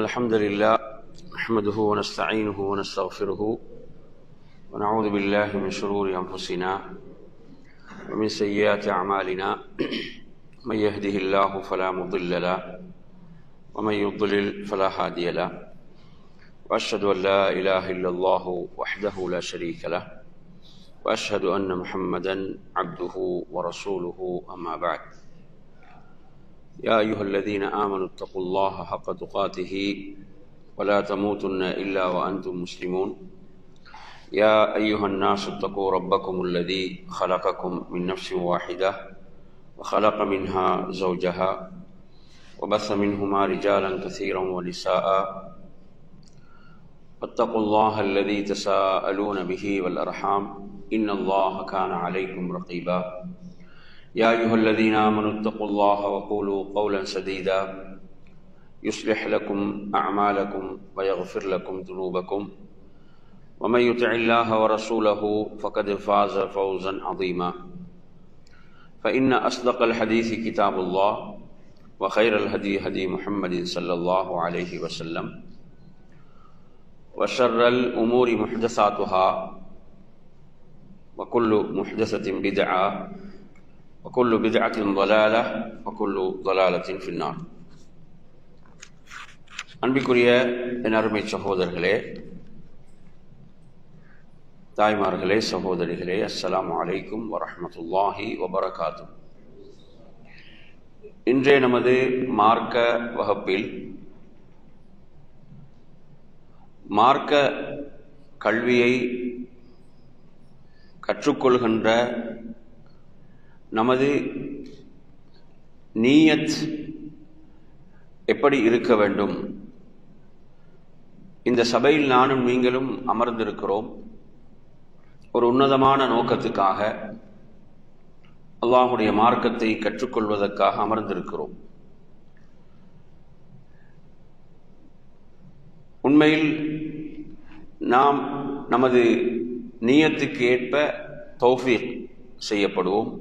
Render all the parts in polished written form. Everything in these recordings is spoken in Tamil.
الحمد لله نحمده ونستعينه ونستغفره ونعوذ بالله من شرور أنفسنا ومن سيئات أعمالنا من يهده الله فلا مضل له ومن يضلل فلا هادي له وأشهد أن لا إله إلا الله وحده لا شريك له وأشهد أن محمدا عبده ورسوله أما بعد يا أيها الذين آمنوا اتقوا الله حق تقاته ولا تموتن إلا وأنتم مسلمون يا أيها الناس اتقوا ربكم الذي خلقكم من نفس واحدة وخلق منها زوجها وبث منهما رجالا كثيرا ونساء واتقوا الله الذي تساءلون به والأرحام إن الله كان عليكم رقيبا يا أيها الذين آمنوا اتقوا الله وقولوا قولا سديدا يصلح لكم أعمالكم ويغفر لكم ذنوبكم ومن يطع الله ورسوله فقد فاز فوزا عظيما فإن أصدق الحديث كتاب الله وخير الهدي هدي محمد صلى الله عليه وسلم وشر الأمور محدثاتها وكل محدثة بدعة وكل بدعة ضلالة وكل ضلالة في النار. அன்பிற்குரிய என் அருமை சகோதரர்களே, தாய்மார்களே, சகோதரிகளே, அஸ்ஸலாமு அலைக்கும் வரஹ்மத்துல்லாஹி வபரகாத்துஹு. இன்றைய நமது மார்க்க வகுப்பில் மார்க்க கல்வியை கற்றுக்கொள்கின்ற நமது நீயத் எப்படி இருக்க வேண்டும்? இந்த சபையில் நானும் நீங்களும் அமர்ந்திருக்கிறோம் ஒரு உன்னதமான நோக்கத்துக்காக, அல்லாஹுடைய மார்க்கத்தை கற்றுக்கொள்வதற்காக அமர்ந்திருக்கிறோம். உண்மையில் நாம் நமது நீயத்துக்கு ஏற்ப தௌஃபீக் செய்யப்படுவோம்.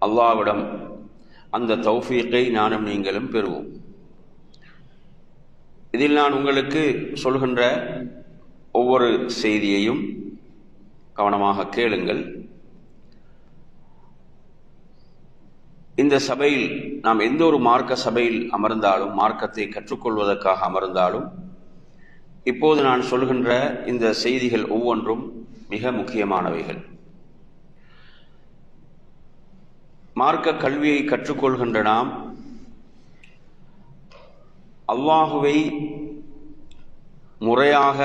அல்லாஹ்விடம் அந்த தௌஃபீக்கை நானும் நீங்களும் பெறுவோம். இதில் நான் உங்களுக்கு சொல்கின்ற ஒவ்வொரு செய்தியையும் கவனமாக கேளுங்கள். இந்த சபையில் நாம் எந்த ஒரு மார்க்க சபையில் அமர்ந்தாலும், மார்க்கத்தை கற்றுக்கொள்வதற்காக அமர்ந்தாலும், இப்போது நான் சொல்கின்ற இந்த செய்திகள் ஒவ்வொன்றும் மிக முக்கியமானவைகள். மார்க்க கல்வியை கற்றுக்கொள்கின்ற நாம் அல்லாஹுவை முறையாக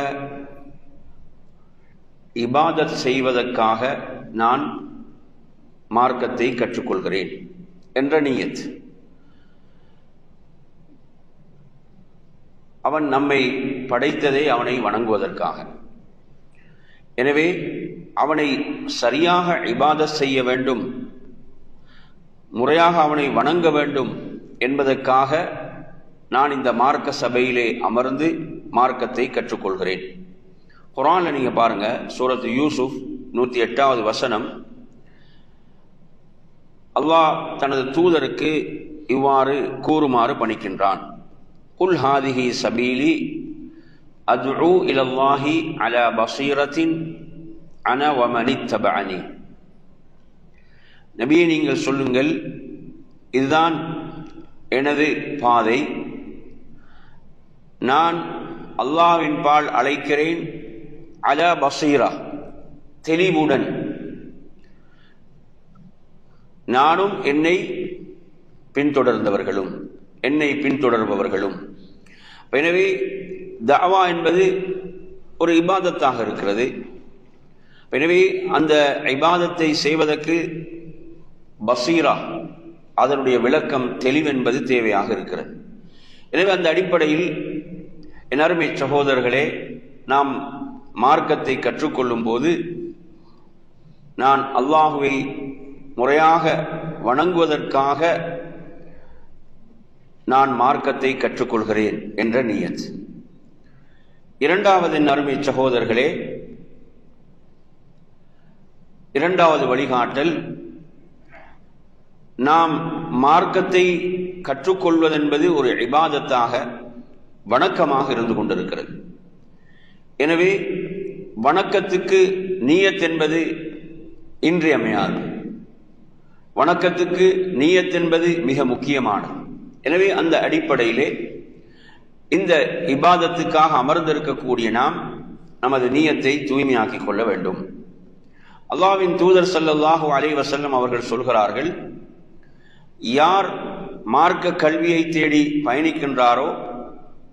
இபாதத் செய்வதற்காக நான் மார்க்கத்தை கற்றுக்கொள்கிறேன் என்ற நியத். அவன் நம்மை படைத்ததை அவனை வணங்குவதற்காக. எனவே அவனை சரியாக இபாதத் செய்ய வேண்டும், முறையாக அவனை வணங்க வேண்டும் என்பதற்காக நான் இந்த மார்க்க சபையிலே அமர்ந்து மார்க்கத்தை கற்றுக்கொள்கிறேன். குர்ஆன்ல நீங்க பாருங்க, சூரத் யூசுப் 108வது வசனம், அல்லாஹ் தனது தூதருக்கு இவ்வாறு கூறுமாறு பணிக்கின்றான். குல் ஹாதிஹி சபீலி அத்உ இலல்லாஹி அலா பஸீரத்தின் அன வ மனித்தபஅனி. நபியே, நீங்கள் சொல்லுங்கள், இதுதான் எனது பாதை, நான் அல்லாஹ்வின் பால் அழைக்கிறேன், அலா பஸீரா, தெளிவுடன், நானும் என்னை பின்தொடர்ந்தவர்களும் என்னை பின்தொடர்பவர்களும். எனவே தஅவா என்பது ஒரு இபாதத்தாக இருக்கிறது. எனவே அந்த இபாதத்தை செய்வதற்கு பசீரா, அதனுடைய விளக்கம், தெளிவென்பது தேவையாக இருக்கிறது. எனவே அந்த அடிப்படையில் என் அருமை சகோதரர்களே, நாம் மார்க்கத்தை கற்றுக்கொள்ளும் போது நான் அல்லாஹுவை முறையாக வணங்குவதற்காக நான் மார்க்கத்தை கற்றுக்கொள்கிறேன் என்ற நியத். இரண்டாவது, என் அருமை சகோதரர்களே, இரண்டாவது வழிகாட்டல், நாம் மார்க்கத்தை கற்றுக்கொள்வதென்பது ஒரு இபாதத்தாக, வணக்கமாக இருந்து கொண்டிருக்கிறது. எனவே வணக்கத்துக்கு நியத் என்பது இன்றியமையாது. வணக்கத்துக்கு நியத் என்பது மிக முக்கியமானது. எனவே அந்த அடிப்படையிலே இந்த இபாதத்துக்காக அமர்ந்திருக்கக்கூடிய நாம் நமது நியத்தை தூய்மையாக்கிக் கொள்ள வேண்டும். அல்லாஹ்வின் தூதர் ஸல்லல்லாஹு அலைஹி வஸல்லம் அவர்கள் சொல்கிறார்கள், யார் மார்க்க கல்வியை தேடி பயணிக்கின்றாரோ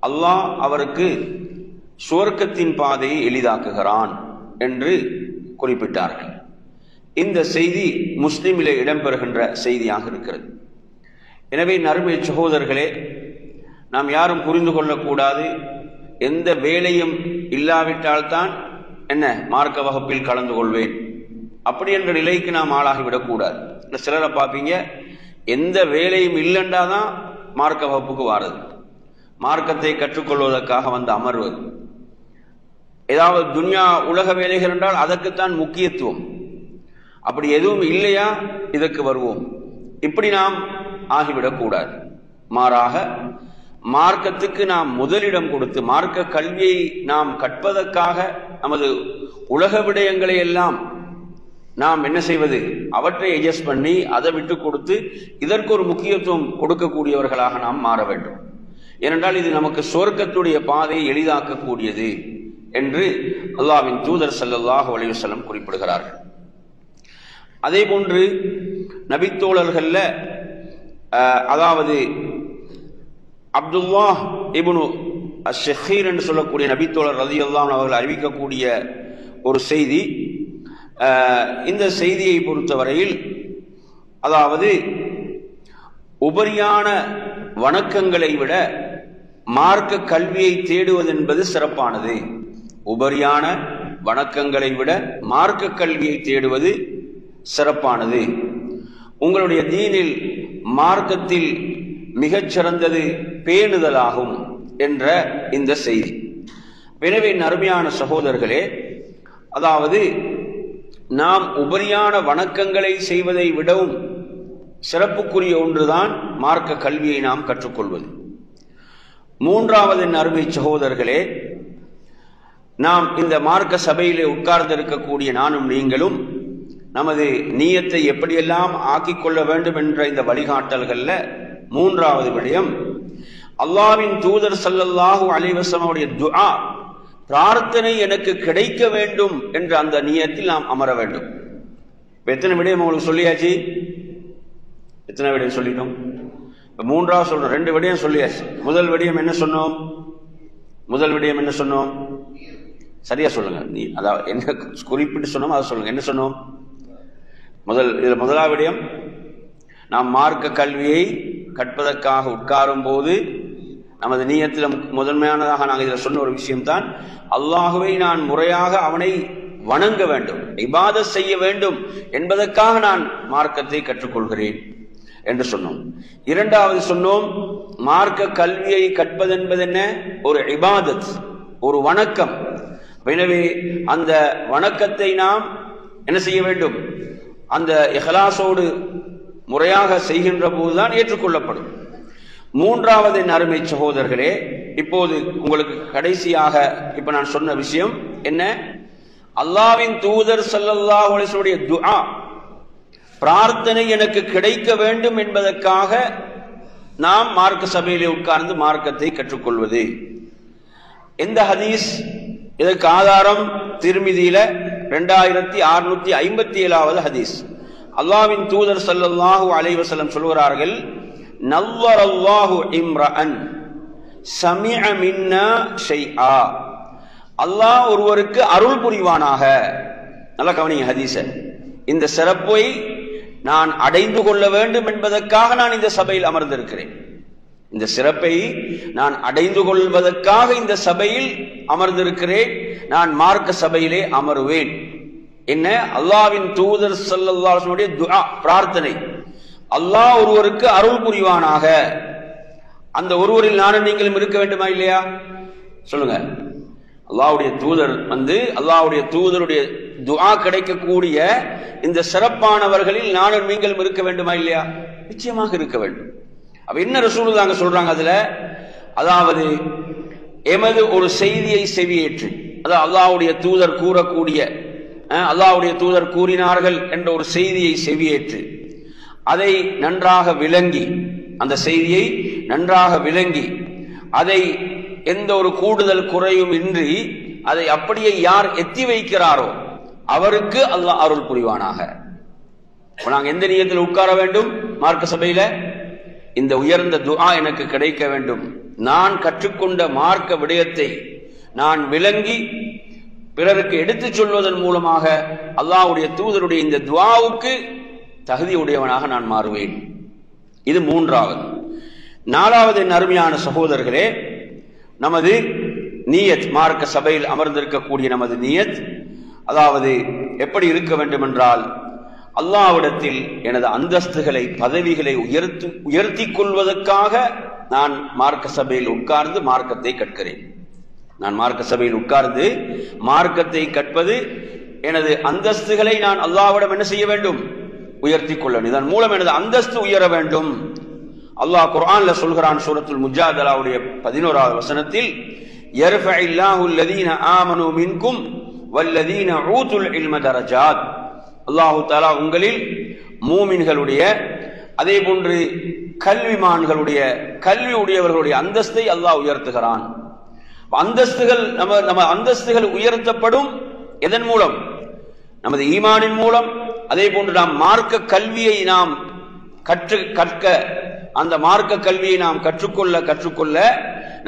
அல்லாஹ் அவருக்கு சுவர்க்கத்தின் பாதையை எளிதாக்குகிறான் என்று குறிப்பிட்டார்கள். இந்த செய்தி முஸ்லிமிலே இடம்பெறுகின்ற செய்தியாக இருக்கிறது. எனவே நறுமை சகோதரர்களே, நாம் யாரும் புரிந்து கொள்ளக்கூடாது, எந்த வேலையும் இல்லாவிட்டால்தான் என்ன மார்க்க வகுப்பில் கலந்து கொள்வேன் அப்படி என்ற நிலைக்கு நாம் ஆளாகிவிடக்கூடாது. சிலரை பார்ப்பீங்க, எந்த வேலையும் இல்லைண்டாதான் மார்க்க வகுப்புக்கு வாரது, மார்க்கத்தை கற்றுக்கொள்வதற்காக வந்து அமர்வது. ஏதாவது துன்யா உலக வேலைகள் என்றால் அதற்குத்தான் முக்கியத்துவம். அப்படி எதுவும் இல்லையா இதற்கு வருவோம், இப்படி நாம் ஆகிவிடக்கூடாது. மாறாக மார்க்கத்துக்கு நாம் முதலிடம் கொடுத்து மார்க்க கல்வியை நாம் கற்பதற்காக நமது உலக விடயங்களை எல்லாம் நாம் என்ன செய்வது, அவற்றை அட்ஜஸ்ட் பண்ணி அதை விட்டு கொடுத்து இதற்கு ஒரு முக்கியத்துவம் கொடுக்கக்கூடியவர்களாக நாம் மாற வேண்டும். ஏனென்றால் இது நமக்கு சொர்க்கத்துடைய பாதையை எளிதாக்கக்கூடியது என்று அல்லாஹ்வின் தூதர் ஸல்லல்லாஹு அலைஹி வஸல்லம் குறிப்பிடுகிறார்கள். அதே போன்று நபித்தோழர்கள்ல அதாவது அப்துல்லாஹ் இப்னு அஷ்ஷீர் என்று சொல்லக்கூடிய நபித்தோழர் ரலியல்லாஹு அன்ஹு அவர்கள் அறிவிக்கக்கூடிய ஒரு செய்தி. இந்த செய்தியை பொறுத்தவரையில் அதாவது உபரியான வணக்கங்களை விட மார்க்க கல்வியை தேடுவது என்பது சிறப்பானது. உபரியான வணக்கங்களை விட மார்க்க கல்வியை தேடுவது சிறப்பானது. உங்களுடைய தீனில் மார்க்கத்தில் மிகச்சிறந்தது பேணுதலாகும் என்ற இந்த செய்தி. எனவே அருமையான சகோதரர்களே, அதாவது நாம் உபரியான வணக்கங்களை செய்வதை விடவும் சிறப்புக்குரிய ஒன்றுதான் மார்க்க கல்வியை நாம் கற்றுக்கொள்வது. மூன்றாவது அருமை சகோதரர்களே, நாம் இந்த மார்க்க சபையிலே உட்கார்ந்திருக்கக்கூடிய நானும் நீங்களும் நமது நியத்தை எப்படியெல்லாம் ஆக்கிக் கொள்ள வேண்டும் என்ற இந்த வழிகாட்டல்கள்ல மூன்றாவது விடயம், அல்லாஹ்வின் தூதர் ஸல்லல்லாஹு அலைஹி வஸல்லம் துஆ, பிரார்த்தனை எனக்கு கிடைக்க வேண்டும் என்ற அந்த நியத்தில் நாம் அமர வேண்டும். எத்தனை விடயம் உங்களுக்கு சொல்லியாச்சு? எத்தனை விடயம் சொல்லிட்டோம்? மூன்றாவது சொல்றோம், 2 விடயம் சொல்லியாச்சு. முதல் விடயம் என்ன சொன்னோம்? முதல் விடயம் என்ன சொன்னோம்? சரியா சொல்லுங்க. நீ அதாவது என்ன குறிப்பிட்டு சொன்னோம் அதை சொல்லுங்க. என்ன சொன்னோம்? முதலாவது விடயம், நாம் மார்க்க கல்வியை கற்பதற்காக உட்காரும் போது நமது நியத்தில் முதன்மையானதாக நாங்கள் இதில் சொன்ன ஒரு விஷயம்தான், அல்லாஹுவை நான் முறையாக அவனை வணங்க வேண்டும், இபாதத் செய்ய வேண்டும் என்பதற்காக நான் மார்க்கத்தை கற்றுக்கொள்கிறேன் என்று சொன்னோம். இரண்டாவது சொன்னோம், மார்க்க கல்வியை கற்பது என்பது என்ன? ஒரு இபாதத், ஒரு வணக்கம். எனவே அந்த வணக்கத்தை நாம் என்ன செய்ய வேண்டும்? அந்த இஹ்லாஸோடு முறையாக செய்கின்ற போதுதான் ஏற்றுக்கொள்ளப்படும். மூன்றாவது என் அருமை சகோதரர்களே, இப்போது உங்களுக்கு கடைசியாக இப்ப நான் சொன்ன விஷயம் என்ன? அல்லாஹ்வின் தூதர் ஸல்லல்லாஹு அலைஹி வஸல்லம் துஆ, பிரார்த்தனை எனக்கு கிடைக்க வேண்டும் என்பதற்காக நாம் மார்க்க சபையிலே உட்கார்ந்து மார்க்கத்தை கற்றுக்கொள்வது. எந்த ஹதீஸ் இதற்கு ஆதாரம்? திர்மிதியில 2657வது ஹதீஸ். அல்லாஹ்வின் தூதர் ஸல்லல்லாஹு அலைஹி வஸல்லம் சொல்கிறார்கள், நவ்வரல்லாஹு இம்ரஅன் சமிஅ மின்னா ஷைஆ, அல்லாஹ் ஒருவருக்கு அருள் புரிவானாக. நல்லா கவனிங்க ஹதீஸ. இந்த சிறப்பை நான் அடைந்து கொள்ள வேண்டும் என்பதற்காக நான் இந்த சபையில் அமர்ந்திருக்கிறேன். இந்த சிறப்பை நான் அடைந்து கொள்வதற்காக இந்த சபையில் அமர்ந்திருக்கிறேன். நான் மார்க்க சபையிலே அமருவேன். என்ன? அல்லாஹ்வின் தூதர் ஸல்லல்லாஹு அலைஹி வஸல்லம் துஆ, பிரார்த்தனை, அல்லாஹ் ஒருவருக்கு அருள் புரிவானாக. அந்த ஒருவரில் நானும் நீங்களும் இருக்க வேண்டுமா இல்லையா? சொல்லுங்க. அல்லாஹ்வுடைய தூதர் அல்லாஹ்வுடைய தூதருடைய துஆ கிடைக்கக்கூடிய இந்த சிறப்பானவர்களில் நானும் நீங்களும் இருக்க வேண்டுமா இல்லையா? நிச்சயமாக இருக்க வேண்டும். அப்ப என்ன ரசூலுல்லாஹ் சொல்றாங்க அதுல? அதாவது எமது ஒரு செய்தியை செவியேற்று, அதாவது அல்லாஹ்வுடைய தூதர் கூறக்கூடிய, அல்லாஹ்வுடைய தூதர் கூறினார்கள் என்ற ஒரு செய்தியை செவியேற்று அதை நன்றாக விளங்கி, அந்த செய்தியை நன்றாக விளங்கி அதை எந்த ஒரு கூடுதல் குறையும் இன்றி அதை அப்படியே யார் எத்தி வைக்கிறாரோ அவருக்கு அல்லாஹ் அருள் புரிவானாக. நாங்கள் எந்த நியத்தில் உட்கார வேண்டும்? மார்க்க சபையில இந்த உயர்ந்த துஆ எனக்கு கிடைக்க வேண்டும், நான் கற்றுக்கொண்ட மார்க்க விடயத்தை நான் விளங்கி பிறருக்கு எடுத்துச் சொல்வதன் மூலமாக அல்லாஹ்வுடைய தூதருடைய இந்த துஆவுக்கு தகுதி உடையவனாக நான் மாறுவேன். இது மூன்றாவது. நாலாவது என் அருமையான சகோதரர்களே, நமது நியத், மார்க்க சபையில் அமர்ந்திருக்கக்கூடிய நமது நியத், அதாவது எப்படி இருக்க வேண்டும் என்றால், அல்லாஹ்விடத்தில் எனது அந்தஸ்துகளை பதவிகளை உயர்த்தி கொள்வதற்காக நான் மார்க்க சபையில் உட்கார்ந்து மார்க்கத்தை கற்கிறேன். நான் மார்க்க சபையில் உட்கார்ந்து மார்க்கத்தை கற்பது எனது அந்தஸ்துகளை நான் அல்லாஹ்விடம் என்ன செய்ய வேண்டும்? உயர்த்தி கொள்ள வேண்டும். இதன் மூலம் எனது அந்தஸ்து உயர வேண்டும். அல்லாஹ் குர்ஆன்ல சொல்கிறான், சூரத்துல் முஜாதலாவுடைய 11வது வசனத்தில், யர்ஃபஇல்லாஹு அல்லதீன ஆமனூ மின்கும் வல்லதீன ஊதுல் இல்ம தரஜாத். அல்லாஹு தஆலா உங்களில் மூமின்களுடைய அதே போன்று கல்விமான்களுடைய கல்வி உடையவர்களுடைய அந்தஸ்தை அல்லாஹ் உயர்த்துகிறான். அந்தஸ்துகள் நம்ம அந்தஸ்துகள் உயர்த்தப்படும் எதன் மூலம்? நமது ஈமானின் மூலம். அதே போன்று நாம் மார்க்க கல்வியை நாம் கற்க அந்த மார்க்க கல்வியை நாம் கற்றுக்கொள்ள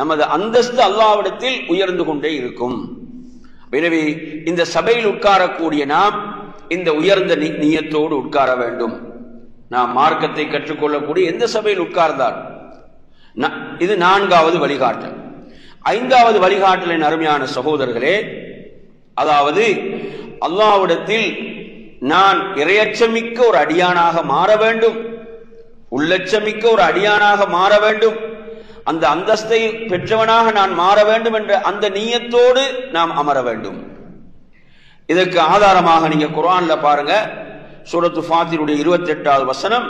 நமது அந்தஸ்து அல்லாஹ்விடத்தில் உயர்ந்து கொண்டே இருக்கும். எனவே இந்த சபையில் உட்காரக்கூடிய நாம் இந்த உயர்ந்த நியத்தோடு உட்கார வேண்டும். நாம் மார்க்கத்தை கற்றுக்கொள்ளக்கூடிய எந்த சபையில் உட்கார்ந்தால், இது 4வது வழிகாட்டல். 5வது வழிகாட்டலின் அருமையான சகோதரர்களே, அதாவது அல்லாஹ்விடத்தில் நான் இறையச்சமிக்க ஒரு அடியானாக மாற வேண்டும், உள்ளச்சமிக்க ஒரு அடியானாக மாற வேண்டும், அந்த அந்தஸ்தை பெற்றவனாக நான் மாற வேண்டும் என்ற அந்த நியத்தோடு நாம் அமர வேண்டும். இதற்கு ஆதாரமாக நீங்க குர்ஆன்ல பாருங்க, சூரத்து ஃபாத்திருடைய 28வது வசனம்,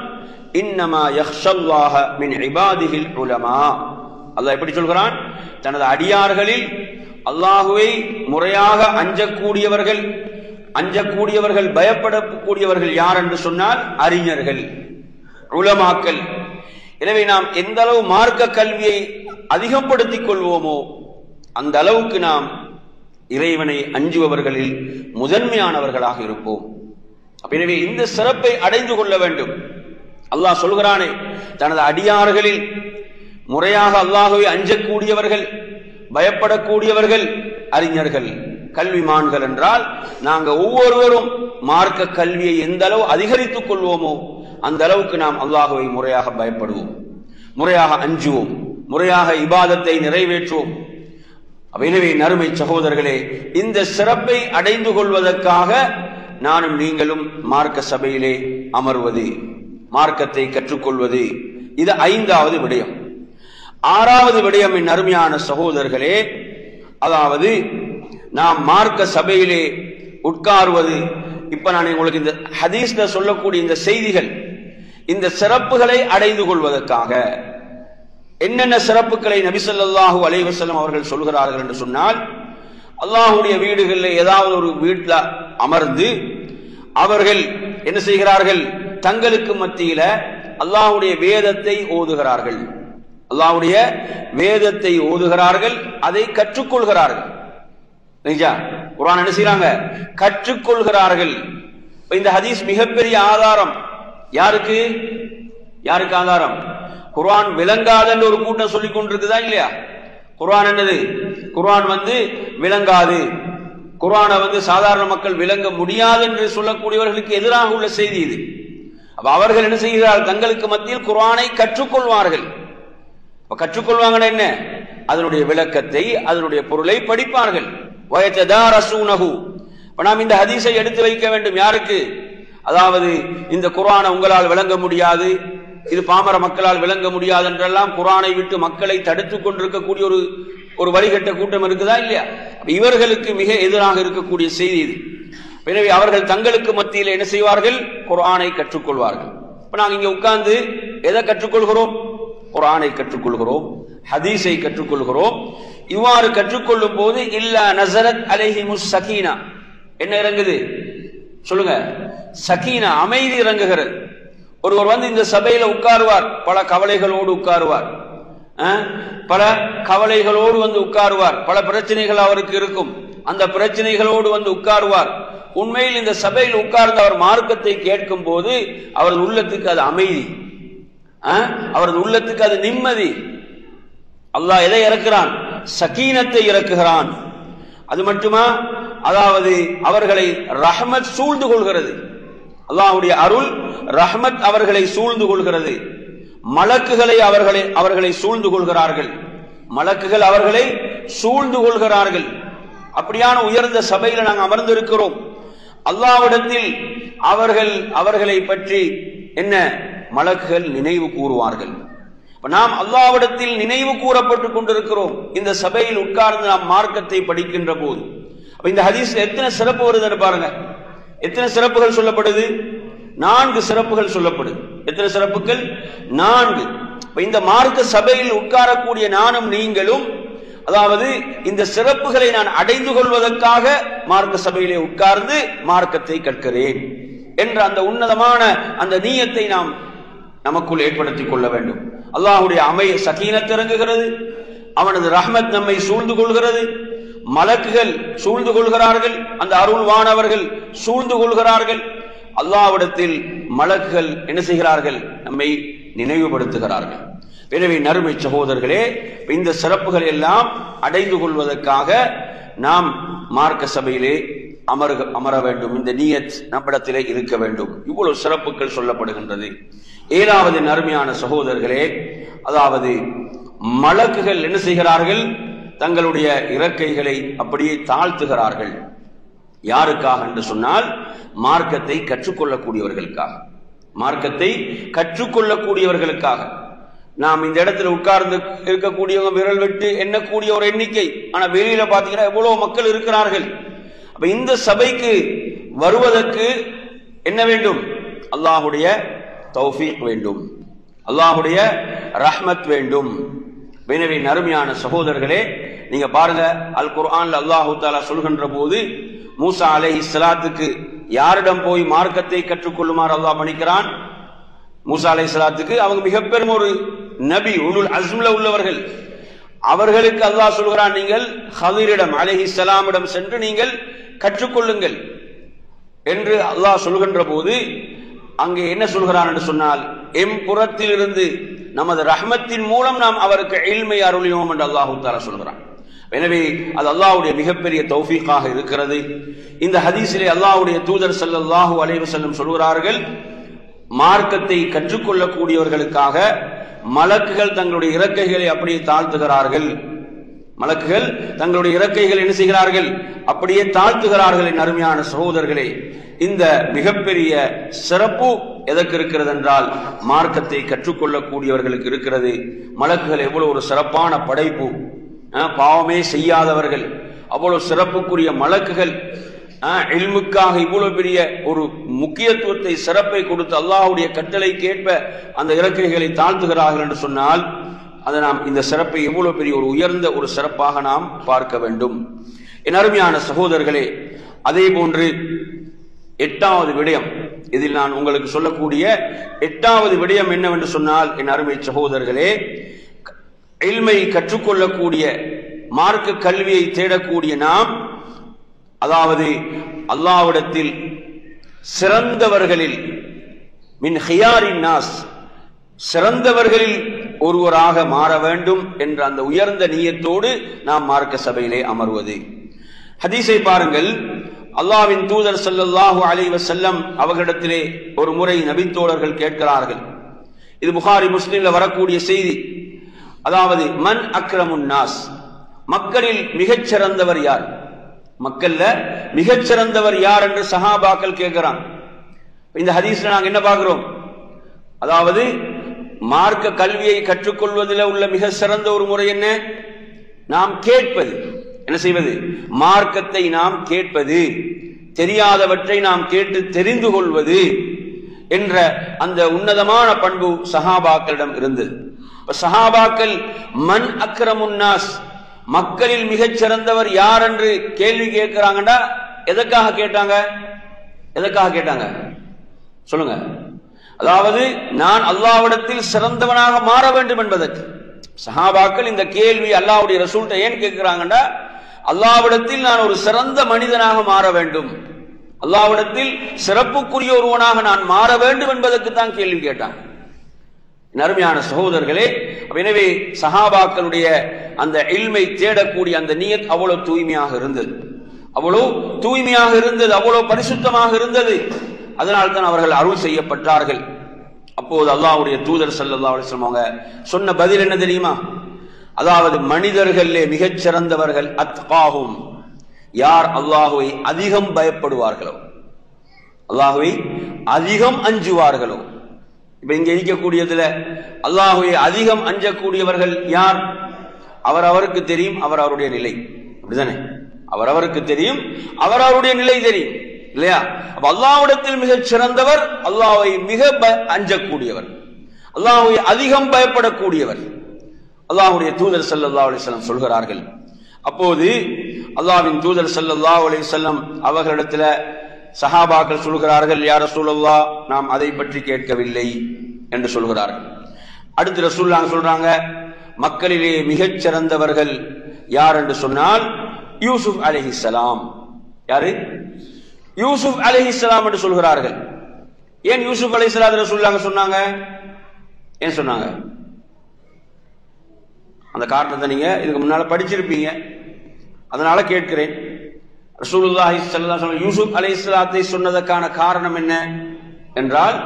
இன்னமா யக்ஷல்லாஹ மின் இபாதிஹில் உலமா. அல்லாஹ் எப்படி சொல்கிறான்? தனது அடியார்களில் அல்லாஹுவை முறையாக அஞ்சக்கூடியவர்கள் பயப்படக்கூடியவர்கள் யார் என்று சொன்னால் அறிஞர்கள், உலமாக்கள். எனவே நாம் எந்த அளவு மார்க்க கல்வியை அதிகப்படுத்திக் கொள்வோமோ அந்த அளவுக்கு நாம் இறைவனை அஞ்சுபவர்களில் முதன்மையானவர்களாக இருப்போம். எனவே இந்த சிறப்பை அடைந்து கொள்ள வேண்டும். அல்லாஹ் சொல்கிறானே, தனது அடியார்களில் முறையாக அல்லாஹுவை அஞ்சக்கூடியவர்கள் பயப்படக்கூடியவர்கள் அறிஞர்கள், கல்விமான்கள் என்றால் நாங்கள் ஒவ்வொருவரும் மார்க்க கல்வியை எந்த அளவு அதிகரித்துக் கொள்வோமோ அந்த அளவுக்கு நாம் அல்லாஹுவை முறையாக பயப்படுவோம், முறையாக அஞ்சுவோம், முறையாக இபாதத்தை நிறைவேற்றுவோம். எனவே நறுமை சகோதரர்களே, இந்த சிறப்பை அடைந்து கொள்வதற்காக நானும் நீங்களும் மார்க்க சபையிலே அமர்வது, மார்க்கத்தை கற்றுக்கொள்வது, இது 5வது விடயம். 6வது விடயம் என் அருமையான சகோதரர்களே, அதாவது நாம் மார்க்க சபையிலே உட்காருவது. இப்ப நான் உங்களுக்கு இந்த ஹதீஸ்ல சொல்லக்கூடிய இந்த செய்திகள், இந்த சிறப்புகளை அடைந்து கொள்வதற்காக என்னென்ன சிறப்புகளை நபி ஸல்லல்லாஹு அலைஹி வஸல்லம் அவர்கள் சொல்கிறார்கள் என்று சொன்னால், அல்லாஹ்வுடைய வீடுகளில் ஏதாவது ஒரு வீட்டில் அமர்ந்து அவர்கள் என்ன செய்கிறார்கள்? தங்களுக்கு மத்தியில அல்லாஹ்வுடைய வேதத்தை ஓதுகிறார்கள், அல்லாஹ்வுடைய வேதத்தை ஓதுகிறார்கள், அதை கற்றுக்கொள்கிறார்கள். குர்ஆன் என்ன செய்யறாங்க? கற்றுக்கொள்கிறார்கள். இந்த ஹதீஸ் மிகப்பெரிய ஆதாரம். யாருக்கு ஆதாரம்? குர்ஆன் விளங்காதன்னு ஒரு கூட்டம் சொல்லிக் கொண்டிருக்குதா இல்லையா? குர்ஆன் என்னது? குர்ஆன் விளங்காது, குர்ஆனை சாதாரண மக்கள் விளங்க முடியாது என்று சொல்லக்கூடியவர்களுக்கு எதிராக உள்ள செய்தி இது. அப்ப அவர்கள் என்ன செய்கிறார்கள்? தங்களுக்கு மத்தியில் குர்ஆனை கற்றுக்கொள்வார்கள். கற்றுக்கொள்வாங்க என்ன? அதனுடைய விளக்கத்தை, அதனுடைய பொருளை படிப்பார்கள். வயததாரசூனஹு. நாம் இந்த ஹதீஸை எடுத்து வைக்க வேண்டும். யாருக்கு? அதாவது இந்த குர்ஆனை உங்களால் விளங்க முடியாது, இது பாமர மக்களால் விளங்க முடியாது என்றெல்லாம் குர்ஆனை விட்டு மக்களை தடுத்துக் கொண்டிருக்கக்கூடிய ஒரு வழிகட்ட கூட்டம் இருக்குதா இல்லையா? இவர்களுக்கு மிக எதிராக இருக்கக்கூடிய செய்தி இது. எனவே அவர்கள் தங்களுக்கு மத்தியில் என்ன செய்வார்கள்? குர்ஆனை கற்றுக்கொள்வார்கள். இப்ப நாங்க இங்க உட்கார்ந்து எதை கற்றுக்கொள்கிறோம்? குர்ஆனை கற்றுக்கொள்கிறோம், ஹதீஸை கற்றுக்கொள்கிறோம். இவ்வாறு கற்றுக்கொள்ளும் போது இல்லா நஸரத் அலைஹிமுஸ் ஸகீனா, என்ன இறங்குது சொல்லுங்க? சகீனா, அமைதி இறங்குகிறது. ஒருவர் வந்து இந்த சபையில உட்காருவார், பல கவலைகளோடு உட்காருவார், பல கவலைகளோடு வந்து உட்காருவார், பல பிரச்சனைகள் அவருக்கு இருக்கும், அந்த பிரச்சனைகளோடு வந்து உட்காருவார். உண்மையில் இந்த சபையில் உட்கார்ந்து அவர் மார்க்கத்தை கேட்கும் போது அவரது உள்ளத்துக்கு அது அமைதி, அவரது உள்ளத்துக்கு அது நிம்மதி. அல்லாஹ் எதை இறக்குறான்? சகீனத்தை இறக்குகிறான். அது மட்டுமா, அதாவது அவர்களை ரஹ்மத் சூழ்ந்து கொள்கிறது. அல்லாஹ்வுடைய அருள் ரஹ்மத் அவர்களை சூழ்ந்து கொள்கிறது. மலக்குகளை அவர்களை சூழ்ந்து கொள்கிறார்கள். மலக்குகள் அவர்களை சூழ்ந்து கொள்கிறார்கள். அப்படியான உயர்ந்த சபையில் நாங்கள் அமர்ந்திருக்கிறோம். அல்லாஹ்விடத்தில் அவர்களை பற்றி என்ன மலக்குகள் நினைவு கூறுவார்கள். நாம் அல்லாஹ்விடத்தில் நினைவு கூறப்பட்டுக் கொண்டிருக்கிறோம் இந்த சபையில் உட்கார்ந்து நாம் மார்க்கத்தை படிக்கின்ற போது. இந்த ஹதீஸ்ல எத்தனை சிறப்பு வருதுன்னு பாருங்க. எத்தனை சிறப்புகள் சொல்லப்படுது? 4 சிறப்புகள் சொல்லப்படுது. எத்தனை சிறப்புகள்? 4. இந்த மார்க்க சபையில் உட்காரக்கூடிய நானும் நீங்களும், அதாவது இந்த சிறப்புகளை நான் அடைந்து கொள்வதற்காக மார்க்க சபையிலே உட்கார்ந்து மார்க்கத்தை கற்கிறேன் என்ற அந்த உன்னதமான அந்த நீயத்தை நாம் நமக்குள் ஏற்படுத்திக் கொள்ள வேண்டும். அல்லாஹ்வுடைய சகீனத் இறங்குகிறது, அவனது ரஹ்மத் நம்மை சூழ்ந்து கொள்கிறது, மலக்குகள் சூழ்ந்து கொள்கிறார்கள், அந்த அருள்வானவர்கள் சூழ்ந்து கொள்கிறார்கள். அல்லாஹ்விடத்தில் மலக்குகள் என்ன செய்கிறார்கள்? நம்மை நினைவுபடுத்துகிறார்கள். எனவே நறுமை சகோதரர்களே, இந்த சிறப்புகள் எல்லாம் அடைந்து கொள்வதற்காக நாம் மார்க்க சபையிலே அமர வேண்டும். இந்த நியத் நம்மிடத்திலே இருக்க வேண்டும். இவ்வளவு சிறப்புகள் சொல்லப்படுகின்றது. 7வது நறுமையான சகோதரர்களே, அதாவது மலக்குகள் என்ன செய்கிறார்கள்? தங்களுடைய இறக்கைகளை அப்படியே தாழ்த்துகிறார்கள். யாருக்காக என்று சொன்னால், மார்க்கத்தை கற்றுக்கொள்ளக்கூடியவர்களுக்காக. மார்க்கத்தை கற்றுக்கொள்ளக்கூடியவர்களுக்காக. நாம் இந்த இடத்துல உட்கார்ந்து இருக்கக்கூடியவங்க விரல் விட்டு எண்ணக்கூடிய ஒரு எண்ணிக்கை. ஆனா வெளியில பாத்தீங்கன்னா எவ்வளவு மக்கள் இருக்கிறார்கள். அப்ப இந்த சபைக்கு வருவதற்கு என்ன வேண்டும்? அல்லாஹுடைய தௌஃபீக் வேண்டும், அல்லாஹுடைய ரஹ்மத் வேண்டும். எனவே நறுமையான சகோதரர்களே, நீங்க பாருங்க, அல் குர்ஆன்ல அல்லாஹு தஆலா சொல்கின்ற போது மூசா அலைஹிஸ்ஸலாத்துக்கு யாரிடம் போய் மார்க்கத்தை கற்றுக்கொள்ளுமாறு அல்லாஹ் பணிக்கிறான்? மூசா அலைஹிஸ்ஸலாத்துக்கு அவங்க மிக பெரும் ஒரு நபி, உலுல் அஸ்ம்ல உள்ளவர்கள். அவர்களுக்கு அல்லாஹ் சொல்கிறான், நீங்கள் ஹதீரிடம் அலைஹிஸ்ஸலாமிடம் சென்று நீங்கள் கற்றுக்கொள்ளுங்கள் என்று அல்லாஹ் சொல்கின்ற போது அங்கே என்ன சொல்கிறான் என்று சொன்னால், எம் புறத்தில் இருந்து நமது ரஹ்மத்தின் மூலம் நாம் அவருக்கு இல்மை அருளியோம் என்று அல்லாஹு தஆலா சொல்கிறான். எனவே அது அல்லாஹ்வுடைய மிகப்பெரிய தௌஃபீக்காக இருக்கிறது. இந்த ஹதீஸிலே அல்லாஹ்வுடைய தூதர் ஸல்லல்லாஹு அலைஹி வஸல்லம் சொல்கிறார்கள், மார்க்கத்தை கற்றுக்கொள்ளக்கூடியவர்களுக்காக மலக்குகள் தங்களுடைய இறக்கைகளை அப்படியே தாழ்த்துகிறார்கள். மலக்குகள் தங்களுடைய இறக்கைகள் என்ன செய்கிறார்கள்? அப்படியே தாழ்த்துகிறார்கள். என் அருமையான சகோதரர்களே, இந்த மிகப்பெரிய சிறப்பு எதற்கு இருக்கிறது என்றால், மார்க்கத்தை கற்றுக்கொள்ளக்கூடியவர்களுக்கு இருக்கிறது. மலக்குகள் எவ்வளவு ஒரு சிறப்பான படைப்பு, பாவமே செய்யாதவர்கள், அவ்வளவு சிறப்புக்குரிய மலக்குகள் இல்முக்காக இவ்வளவு பெரிய ஒரு முக்கியத்துவத்தை சிறப்பை கொடுத்து அல்லாஹ்வுடைய கட்டளைக்கு ஏற்ப அந்த இறக்கைகளை தாழ்த்துகிறார்கள் என்று சொன்னால், அதை நாம் இந்த சிறப்பை எவ்வளவு பெரிய ஒரு உயர்ந்த ஒரு சிறப்பாக நாம் பார்க்க வேண்டும். என் அருமையான சகோதரர்களே, அதே போன்று 8வது விடயம், இதில் நான் உங்களுக்கு சொல்லக்கூடிய 8வது விடயம் என்னவென்று சொன்னால், என் அருமை சகோதரர்களே, இல்மை கற்றுக்கொள்ளக்கூடிய மார்க்க கல்வியை தேடக்கூடிய நாம், அதாவது அல்லாஹ்விடத்தில் சிறந்தவர்களில் மின் ஹியாரின் நாஸ், சிறந்தவர்களில் ஒருவராக மாற வேண்டும் என்ற அந்த உயர்ந்த நியத்தோடு நாம் மார்க்க சபையிலே அமர்வது. ஹதீஸை பாருங்கள். அல்லாஹ்வின் தூதர் ஸல்லல்லாஹு அலைஹி வஸல்லம் அவர்களிடத்திலே ஒரு முறை நபித்தோழர்கள் கேட்கிறார்கள். இது புகாரி முஸ்லிம்ல வரக்கூடிய செய்தி. அதாவது மன் அக்ரமுன் நாஸ், மக்களில் மிகச்சிறந்தவர் யார்? மக்கள்ல மிகச்சிறந்தவர் யார் என்று சஹாபாக்கள் கேட்கிறான். இந்த ஹதீஸ்ல நாங்க என்ன பார்க்கிறோம்? அதாவது மார்க்க கல்வியை கற்றுக்கொள்வதில் உள்ள மிக சிறந்த ஒரு முறை என்ன? நாம் கேட்பது. என்ன செய்வது? மார்க்கத்தை நாம் கேட்பது, தெரியாதவற்றை நாம் கேட்டு தெரிந்து கொள்வது என்ற அந்த உன்னதமான பண்பு சஹாபாக்களிடம் இருந்தது. சஹாபாக்கள் மன் அக்ரமுன் நாஸ், மக்களில் மிகச் சிறந்தவர் யார் என்று கேள்வி கேட்கிறாங்கடா. எதற்காக கேட்டாங்க? சொல்லுங்க. அதாவது நான் அல்லாஹ்விடத்தில் சிறந்தவனாக மாற வேண்டும் என்பதற்கு. சஹாபாக்கள் இந்த கேள்வி அல்லாஹ்வுடைய ரசூல்ட்ட ஏன் கேட்கிறாங்கடா, அல்லாஹ்விடத்தில் நான் ஒரு சிறந்த மனிதனாக மாற வேண்டும், அல்லாஹ்விடத்தில் சிறப்புக்குரிய ஒருவனாக நான் மாற வேண்டும் என்பதற்கு தான் கேள்வி கேட்டாங்க. அருமையான சகோதரர்களே, எனவே சஹாபாக்களுடைய அந்த இல்மை தேடக்கூடிய அந்த நியத் அவ்வளவு தூய்மையாக இருந்தது, அவ்வளவு பரிசுத்தமாக இருந்தது. அதனால் தான் அவர்கள் அருள் செய்யப்பட்டார்கள். அப்போது அல்லாஹ்வுடைய தூதர் ஸல்லல்லாஹு அலைஹி வஸல்லம் அவங்க சொன்ன பதில் என்ன தெரியுமா? அதாவது மனிதர்களே மிகச் சிறந்தவர்கள் அத்காஹும், யார் அல்லாஹ்வை அதிகம் பயப்படுவார்களோ, அல்லாஹ்வை அதிகம் அஞ்சுவார்களோ. இப்ப இங்க இருக்கக்கூடியதுல அல்லாஹ்வை அதிகம் அஞ்சக்கூடியவர்கள் யார்? அவருக்கு தெரியும், அவருடைய நிலை. அப்படிதானே? அவருக்கு தெரியும், அவருடைய நிலை தெரியும், இல்லையா? அப்ப அல்லாஹ்விடத்தில் மிகச் சிறந்தவர் அல்லாஹ்வை மிக அஞ்சக்கூடியவர், அல்லாஹ்வை அதிகம் பயப்படக்கூடியவர். அல்லாஹ்வுடைய தூதர் ஸல்லல்லாஹு அலைஹி வஸல்லம் சொல்கிறார்கள். அப்போது அல்லாஹ்வின் தூதர் ஸல்லல்லாஹு அலைஹி வஸல்லம் அவர்களிடத்துல சஹாபாக்கள் சொல்கிறார்கள், யா ரசூலல்லாஹ், நாம் அதை பற்றி கேட்கவில்லை என்று சொல்கிறார்கள். அடுத்து ரசூலுல்லாஹ் சொல்றாங்க, மக்களிலே மிகச் சிறந்தவர்கள் யார் என்று சொன்னால் யூசுப் அலைஹிஸ்ஸலாம். யாரு? யூசுப் அலைஹிஸ்ஸலாம் என்று சொல்கிறார்கள். ஏன் யூசுப் அலைஹிஸ்ஸலாம் ரசூலுல்லாஹ் சொன்னாங்க? ஏன் சொன்னாங்க? அந்த காரணத்தை நீங்க இதுக்கு முன்னால படிச்சிருப்பீங்க, அதனால கேட்கிறேன். ரசூலுல்லாஹி ஸல்லல்லாஹு அலைஹி வஸல்லம் யூசுப் அலைஹிஸ்ஸலாத்தை சொன்னதற்கான காரணம் என்ன என்றால்,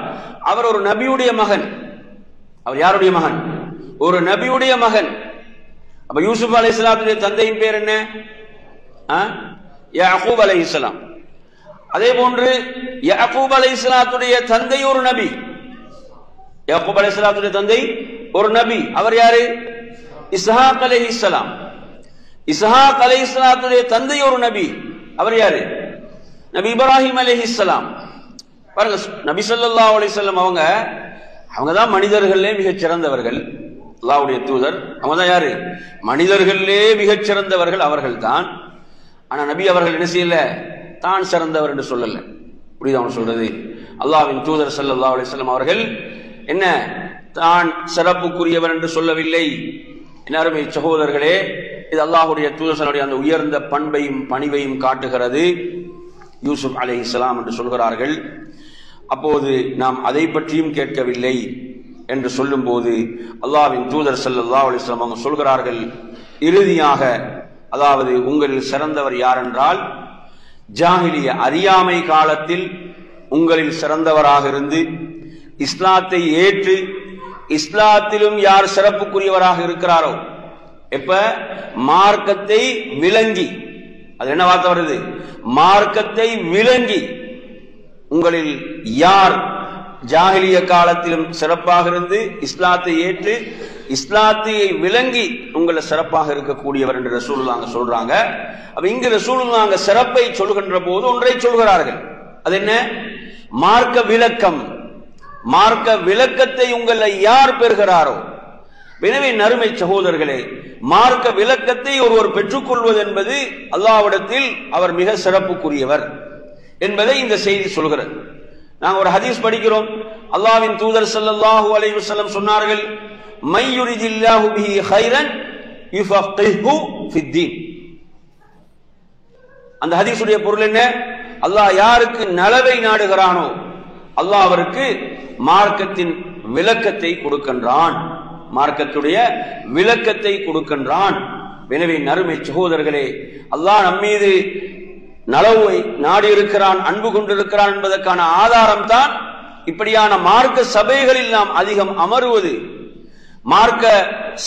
அவர் ஒரு நபியுடைய மகன். அவர் யாருடைய மகன்? ஒரு நபியுடைய மகன். அப்ப யூசுப் அலைஹிஸ்ஸலாத்துடைய தந்தையின் பேர் என்ன? யாக்கூப் அலைஹிஸ்ஸலாம். அதே போன்று யாக்கூப் அலைஹிஸ்ஸலாத்துடைய தந்தை ஒரு நபி. யாக்கூப் அலைஹிஸ்ஸலாத்துடைய தந்தை ஒரு நபி. அவர் யாரு? இஸ்ஹாக் அலைஹிஸ்ஸலாம். இஸ்ஹாக் அலைஹிஸ்ஸலாத்துடைய தந்தை ஒரு நபி. அவர் யாரு? நபி இப்ராஹிம் அலைஹிஸ்ஸலாம். பாருங்க, நபி ஸல்லல்லாஹு அலைஹி வஸல்லம் அவங்க தான் மனிதர்களே மிகச் சிறந்தவர்கள். அல்லாஹ்வுடைய தூதர் அவங்க தான் யாரு? மனிதர்களே மிகச் சிறந்தவர்கள் அவர்கள் தான். ஆனா நபி அவர்கள் என்ன செய்யல? தான் சிறந்தவர் என்று சொல்லல. புரியுது அவங்க சொல்றது? அல்லாஹ்வின் தூதர் ஸல்லல்லாஹு அலைஹி வஸல்லம் அவர்கள் என்ன தான் சிறப்புக்குரியவர் என்று சொல்லவில்லை. என் அருமை சகோதரர்களே, இது அல்லாஹ்வுடைய தூதருடைய அந்த உயர்ந்த பண்பையும் பணிவையும் காட்டுகிறது. யூசுப் அலைஹிஸ்ஸலாம் என்று சொல்கிறார்கள். அப்போது நாம் அதை பற்றியும் கேட்கவில்லை என்று சொல்லும் போது அல்லாஹ்வின் தூதர் ஸல்லல்லாஹு அலைஹி வஸல்லம் அவங்க சொல்கிறார்கள், இறுதியாக, அதாவது உங்களில் சிறந்தவர் யார் என்றால், ஜாஹிலிய அறியாமை காலத்தில் உங்களில் சிறந்தவராக இருந்து இஸ்லாத்தை ஏற்று இஸ்லாத்திலும் யார் சிறப்புக்குரியவராக இருக்கிறாரோ, எப்ப மார்க்கத்தை விளங்கி, அது என்ன வார்த்தை வருது? மார்க்கத்தை விளங்கி உங்களில் யார் ஜாஹிலிய காலத்திலும் சிறப்பாக இருந்து இஸ்லாத்தை ஏற்று இஸ்லாத்தை விளங்கி உங்களை சிறப்பாக இருக்கக்கூடியவர் என்று ரசூலுல்லாஹ் சொல்றாங்க. அப்ப இங்கு ரசூலுல்லாஹ் சிறப்பை சொல்கின்ற போது ஒன்றை சொல்கிறார்கள். அது என்ன? மார்க்க விளக்கம். மார்க்க விளக்கத்தை உங்களை யார் பெறுகிறாரோ. எனவே நறுமை சகோதரர்களே, மார்க்க விளக்கத்தை ஒருவர் பெற்றுக்கொள்வது என்பது அல்லாஹ்விடத்தில் அவர் மிக சிறப்புக்குரியவர் என்பதை இந்த செய்தி சொல்கிறது. நாங்கள் ஒரு ஹதீஸ் படிக்கிறோம். அல்லாஹ்வின் தூதர் ஸல்லல்லாஹு அலைஹி வஸல்லம் சொன்னார்கள், மை யுரிதில்லாஹு பிஹி கைரன் யுஃபக்கிஹு ஃபித்தீன். அந்த ஹதீஸுடைய பொருள் என்ன? அல்லாஹ் யாருக்கு நலவை நாடுகிறானோ அல்லாஹ் அவருக்கு மார்க்கத்தின் விளக்கத்தை கொடுக்கின்றான், மார்க்கத்துடைய விளக்கத்தை கொடுக்கின்றான். எனவே நறுமை சகோதரர்களே, அல்லாஹ் நம்மீது நலவை நாடி இருக்கிறான், அன்பு கொண்டிருக்கிறான் என்பதற்கான ஆதாரம் தான் இப்படியான மார்க்க சபைகளில் நாம் அதிகம் அமருவது, மார்க்க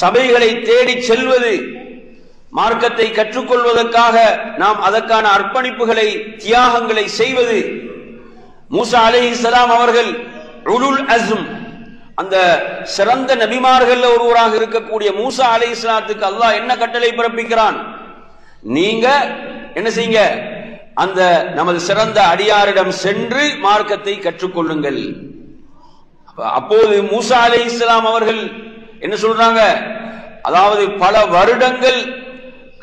சபைகளை தேடி செல்வது, மார்க்கத்தை கற்றுக்கொள்வதற்காக நாம் அதற்கான அர்ப்பணிப்புகளை தியாகங்களை செய்வது. மூசா அலைஹிஸ்ஸலாம் அவர்கள் உலுல் அஸ்ம், அந்த சிறந்த நபிமார்கள் ஒருவராக இருக்கக்கூடிய மூசா அலைஹிஸ்ஸலாத்துக்கு அல்லாஹ் என்ன கட்டளை பிறப்பிக்கிறான்? நீங்க என்ன செய்யுங்க? அந்த நமது சிறந்த அடியாரிடம் சென்று மார்க்கத்தை கற்றுக்கொள்ளுங்கள். அப்போது மூசா அலைஹிஸ்ஸலாம் அவர்கள் என்ன சொல்றாங்க? அதாவது பல வருடங்கள்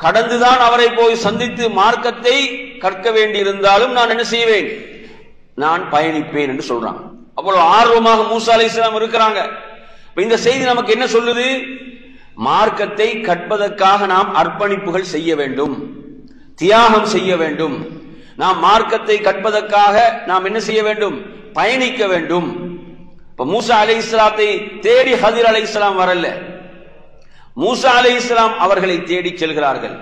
கடந்துதான் அவரை போய் சந்தித்து மார்க்கத்தை கற்க வேண்டியிருந்தாலும் நான் என்ன செய்வேன், நான் பயணிப்பேன் என்று சொல்றாங்க. அவ்வளவு ஆர்வமாக மூசா அலைஹிஸ்ஸலாம் இருக்கிறாங்க. இந்த செய்தி நமக்கு என்ன சொல்லுது? மார்க்கத்தை கற்பதற்காக நாம் அர்ப்பணிப்புகள் செய்ய வேண்டும், தியாகம் செய்ய வேண்டும். நாம் மார்க்கத்தை கற்பதற்காக நாம் என்ன செய்ய வேண்டும்? பயணிக்க வேண்டும். இப்ப மூசா அலைஹிஸ்ஸலாத்தை தேடி ஹதிர் அலைஹிஸ்ஸலாம் வரல, மூசா அலைஹிஸ்ஸலாம் அவர்களை தேடி செல்கிறார்கள்,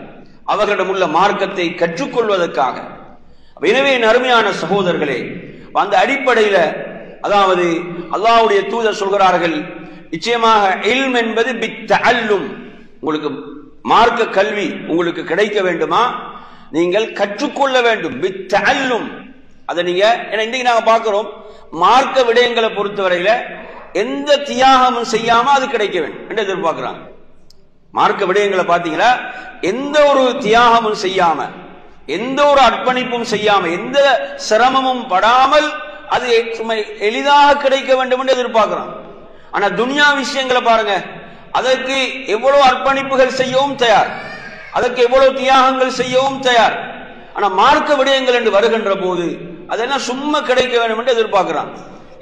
அவர்களிடம் உள்ள மார்க்கத்தை கற்றுக்கொள்வதற்காக. எனவே அருமையான சகோதரர்களே, அந்த அடிப்படையில அதாவது அல்லாஹ்வுடைய தூதர் சொல்கிறார்கள், நிச்சயமாக இல்ம் என்பது பித்தஅல்லும், உங்களுக்கு மார்க்க கல்வி உங்களுக்கு கிடைக்க வேண்டுமா, நீங்கள் கற்றுக்கொள்ள வேண்டும். பித்தஅல்லும், அதை நீங்க இன்னைக்கு நாங்க பார்க்கிறோம், மார்க்க விடயங்களை பொறுத்தவரையில எந்த தியாகமும் செய்யாம அது கிடைக்க வேண்டும் என்று எதிர்பார்க்கிறாங்க. மார்க்க விடயங்களை பார்த்தீங்களா, எந்த ஒரு தியாகமும் செய்யாம, எந்த ஒரு அர்ப்பணிப்பும் செய்யாம, எந்த சிரமமும் படாமல் அது எளிதாக கிடைக்க வேண்டும் என்று எதிர்பார்க்கிறோம். ஆனா துனியா விஷயங்களை பாருங்க, அதற்கு எவ்வளவு அர்ப்பணிப்புகள் செய்யவும் தயார், அதற்கு எவ்வளவு தியாகங்கள் செய்யவும் தயார். ஆனா மார்க்க விடயங்கள் என்று வருகின்ற போது அதெல்லாம் சும்மா கிடைக்க வேண்டும் என்று எதிர்பார்க்கிறான்.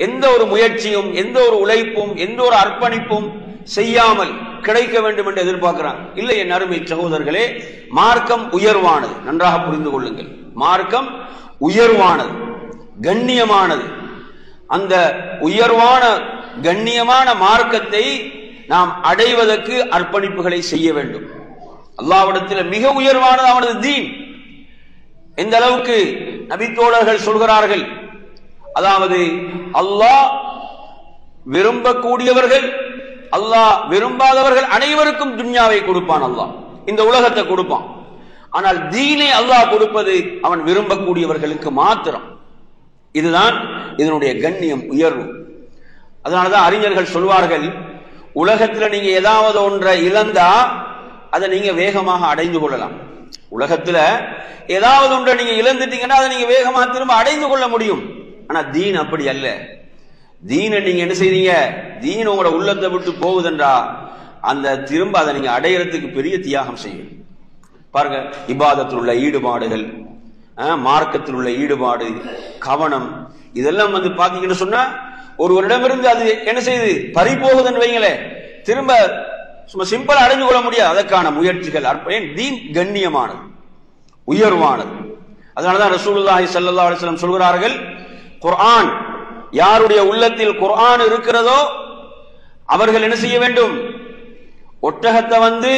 எந்த ஒரு முயற்சியும், எந்த ஒரு உழைப்பும், எந்த ஒரு அர்ப்பணிப்பும் செய்யாமல் கிடைக்க வேண்டும் என்று எதிர்பார்க்கிறான். இல்லை என் அருமை சகோதரர்களே, மார்க்கம் உயர்வானது, நன்றாக புரிந்து கொள்ளுங்கள். மார்க்கம் உயர்வானது, கண்ணியமானது. அந்த உயர்வான கண்ணியமான மார்க்கத்தை நாம் அடைவதற்கு அர்ப்பணிப்புகளை செய்ய வேண்டும். அல்லாஹ்விடத்தில் மிக உயர்வானது அவனது தீன். எந்த அளவுக்கு நபித்தோழர்கள் சொல்கிறார்கள், அதாவது அல்லாஹ் விரும்பக்கூடியவர்கள், அல்லாஹ் விரும்பாதவர்கள் அனைவருக்கும் துன்யாவை கொடுப்பான், அல்லாஹ் இந்த உலகத்தை கொடுப்பான். ஆனால் தீனை அல்லாஹ் கொடுப்பது அவன் விரும்பக்கூடியவர்களுக்கு மாத்திரம். இதுதான் இதனுடைய கண்ணியம், உயர்வு. அதனாலதான் அறிஞர்கள் சொல்வார்கள், உலகத்தில் நீங்க ஏதாவது ஒன்றை இழந்தா அதை நீங்க வேகமாக அடைந்து கொள்ளலாம். உலகத்துல ஏதாவது ஒன்றை நீங்க இழந்துட்டீங்கன்னா அதை நீங்க வேகமாக திரும்ப அடைந்து கொள்ள முடியும். ஆனா தீன் அப்படி அல்ல. தீனை நீங்க என்ன செய்றீங்க, தீன் உங்களோட உள்ளத்தை விட்டு போகுதுன்றா அந்த திரும்ப அதை நீங்க அடையிறதுக்கு பெரிய தியாகம் செய்யும். பாருங்க, இபாதத்தில் உள்ள ஈடுபாடுகள், மார்க்கத்தில் உள்ள ஈடுபாடு, கவனம், இதெல்லாம் பாத்தீங்கன்னு சொன்னா ஒருவரிடமிருந்து அது என்ன செய்யுது, பறி போகுதுன்னு வைங்களே, திரும்ப சும்மா சிம்பிளா அடைஞ்சு கொள்ள முடியாது. அதற்கான முயற்சிகள் தீன் கண்ணியமானது, உயர்வானது. அதனாலதான் ரசூலுல்லாஹி ஸல்லல்லாஹு அலைஹி வஸல்லம் சொல்கிறார்கள், குர்ஆன் யாருடைய உள்ளத்தில் குர்ஆன் இருக்கிறதோ அவர்கள் என்ன செய்ய வேண்டும், ஒட்டகத்தை